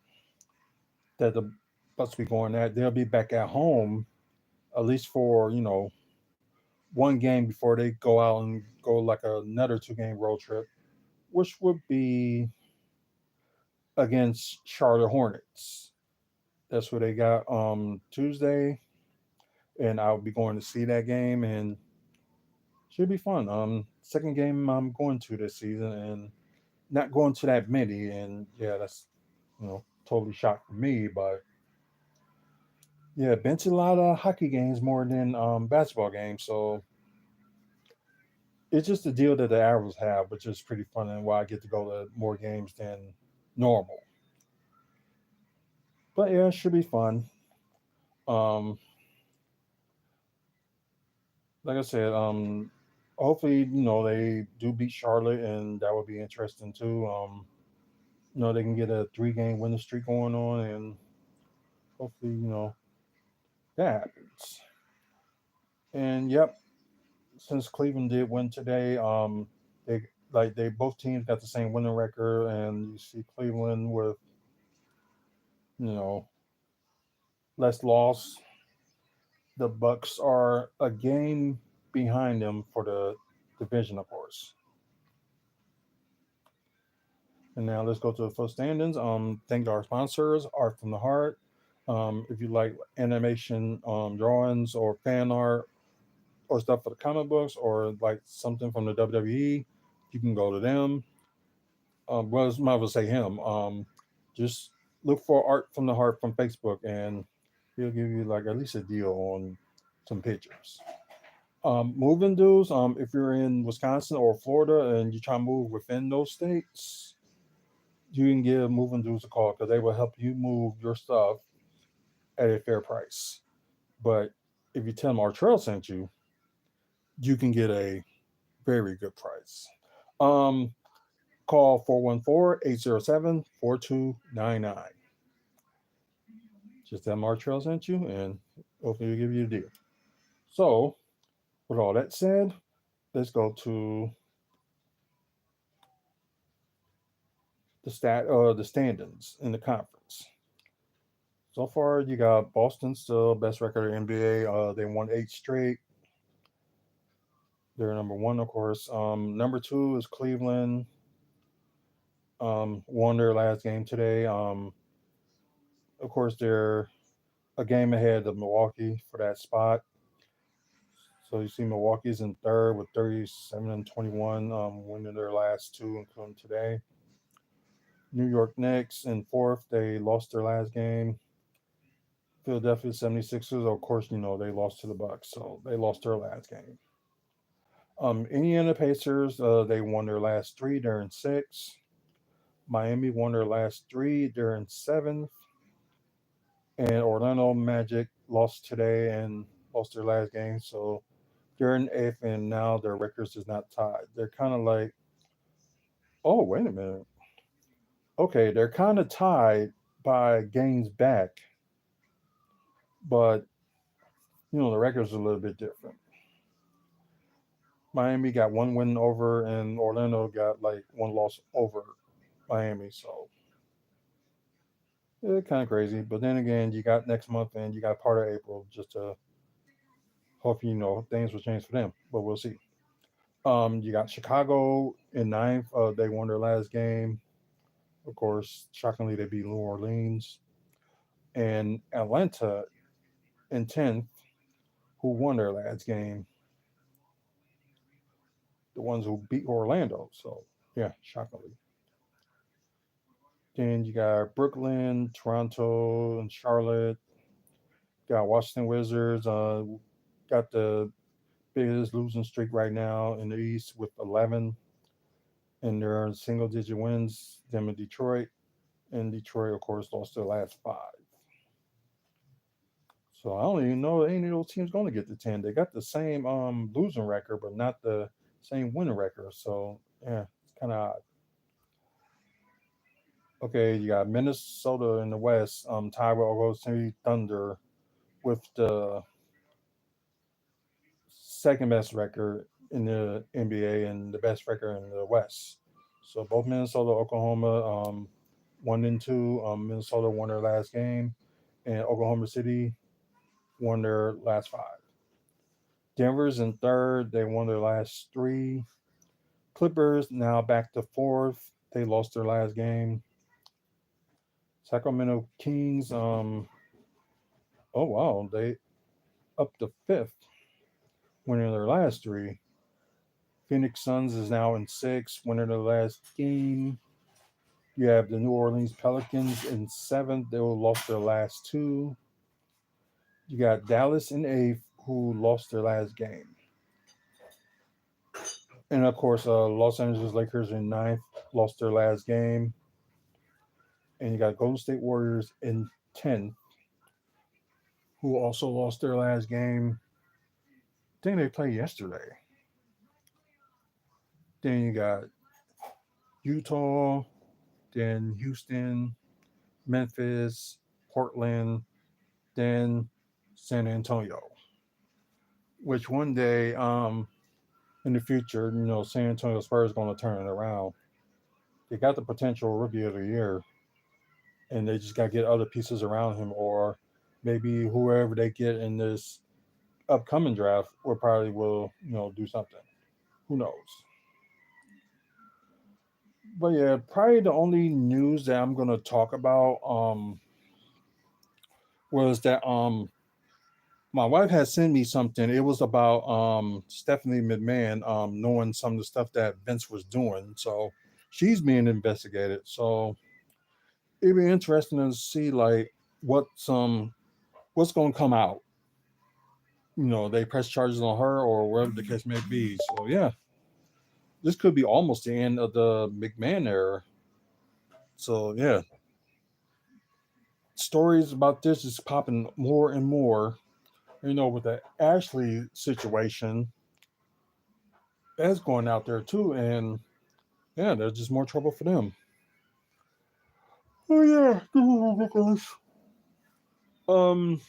that the Bucks be going at, they'll be back at home at least for one game before they go out and go like another 2 game road trip, which would be against Charlotte Hornets. That's what they got Tuesday, and I'll be going to see that game, and should be fun. Second game I'm going to this season, and not going to that many, and yeah, that's totally shocked for me, but yeah, been to a lot of hockey games more than basketball games, so it's just the deal that the Arrows have, which is pretty fun, and why I get to go to more games than normal. But yeah, it should be fun. Um, like I said, hopefully they do beat Charlotte, and that would be interesting too. They can get a 3 game winning streak going on, and hopefully that happens. And yep, since Cleveland did win today, they they both teams got the same winning record, and you see Cleveland with you know less loss. The Bucks are a game behind them for the division, of course. And now let's go to the full standings. Thank our sponsors, Art from the Heart. If you like animation drawings or fan art or stuff for the comic books or like something from the WWE, you can go to them. Well, I might as well say him. Just look for Art from the Heart from Facebook, and he'll give you like at least a deal on some pictures. Moving dues. If you're in Wisconsin or Florida and you try to move within those states, you can give moving dudes a call because they will help you move your stuff at a fair price. But if you tell them our trail sent you, you can get a very good price. Um, Call 414-807-4299. Just tell them our trail sent you, and hopefully we'll give you a deal. So, with all that said, let's go to the standings in the conference. So far, you got Boston still best record in NBA. They won 8 straight. They're number one, of course. Number two is Cleveland. Won their last game today. Of course, they're a game ahead of Milwaukee for that spot. So you see Milwaukee's in third with 37 and 21, winning their last two, including today. New York Knicks in fourth. They lost their last game. Philadelphia 76ers, of course, they lost to the Bucks, so they lost their last game. Indiana Pacers, they won their last three. They're in sixth. Miami won their last three. They're in seventh. And Orlando Magic lost today and lost their last game, so they're in eighth. And now their records is not tied. They're kind of like, oh wait a minute, okay, they're kind of tied by games back, but the records are a little bit different. Miami got one win over, and Orlando got like one loss over Miami. So yeah, kind of crazy. But then again, you got next month and you got part of April just to hope things will change for them. But we'll see. You got Chicago in ninth. They won their last game. Of course, shockingly, they beat New Orleans. And Atlanta in 10th, who won their last game. The ones who beat Orlando. So, yeah, shockingly. Then you got Brooklyn, Toronto, and Charlotte. Got Washington Wizards. Got the biggest losing streak right now in the East with 11, and they're single digit wins. Them in Detroit, and Detroit, of course, lost their last five. So I don't even know any of those teams going to get to 10. They got the same losing record, but not the same winning record. So yeah, it's kind of odd. Okay, you got Minnesota in the West, tied with Oklahoma City Thunder with the second best record in the NBA and the best record in the West. So both Minnesota, Oklahoma, 1-2. Minnesota won their last game, and Oklahoma City won their last 5. Denver's in third; they won their last 3. Clippers now back to fourth; they lost their last game. Sacramento Kings, oh wow, they up to fifth, winning their last 3. Phoenix Suns is now in sixth, winning their last game. You have the New Orleans Pelicans in seventh. They lost their last 2. You got Dallas in eighth, who lost their last game. And of course, Los Angeles Lakers in ninth, lost their last game. And you got Golden State Warriors in 10th, who also lost their last game. I think they played yesterday. Then you got Utah, then Houston, Memphis, Portland, then San Antonio. Which one day, in the future, San Antonio Spurs is going to turn it around. They got the potential rookie of the year, and they just got to get other pieces around him, or maybe whoever they get in this upcoming draft will do something. Who knows? But yeah, probably the only news that I'm going to talk about was that my wife had sent me something. It was about Stephanie McMahon knowing some of the stuff that Vince was doing. So she's being investigated. So it'd be interesting to see like what's going to come out. They press charges on her or whatever the case may be. So yeah, this could be almost the end of the McMahon era. So yeah, stories about this is popping more and more. With the Ashley situation, that's going out there too, and yeah, there's just more trouble for them. Oh yeah, this is ridiculous. Um,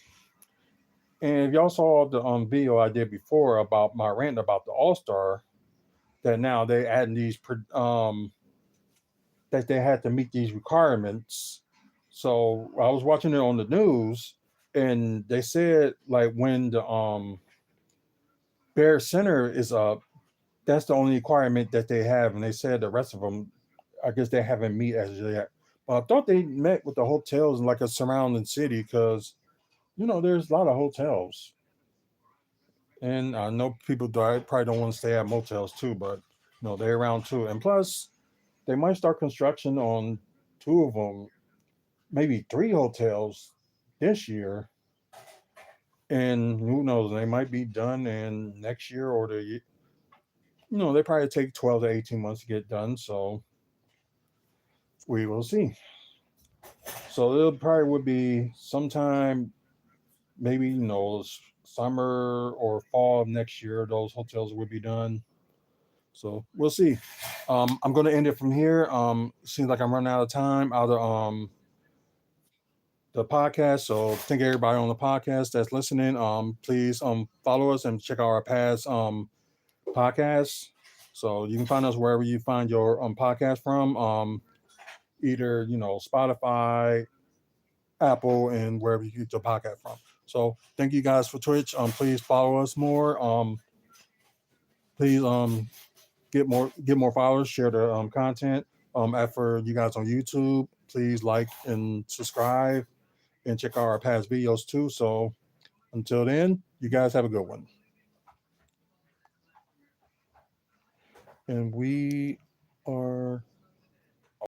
and if y'all saw the video I did before about my rant about the All Star, that now they adding these that they had to meet these requirements. So I was watching it on the news, and they said like when the Bear Center is up, that's the only requirement that they have, and they said the rest of them, I guess they haven't met as yet. But I thought they met with the hotels in like a surrounding city because there's a lot of hotels, and I know people probably don't want to stay at motels too, but they're around too, and plus they might start construction on 2 of them, maybe 3 hotels this year, and who knows, they might be done in next year or they probably take 12 to 18 months to get done. So we will see. So it probably would be sometime, maybe summer or fall of next year. Those hotels would be done. So we'll see. I'm going to end it from here. Seems like I'm running out of time out of the podcast. So thank everybody on the podcast that's listening. Please follow us and check out our past podcasts. So you can find us wherever you find your podcast from. Either Spotify, Apple, and wherever you get your podcast from. So thank you guys for Twitch. Please follow us more. Please get more followers, share the content. For you guys on YouTube, please like and subscribe and check out our past videos too. So until then, you guys have a good one. And we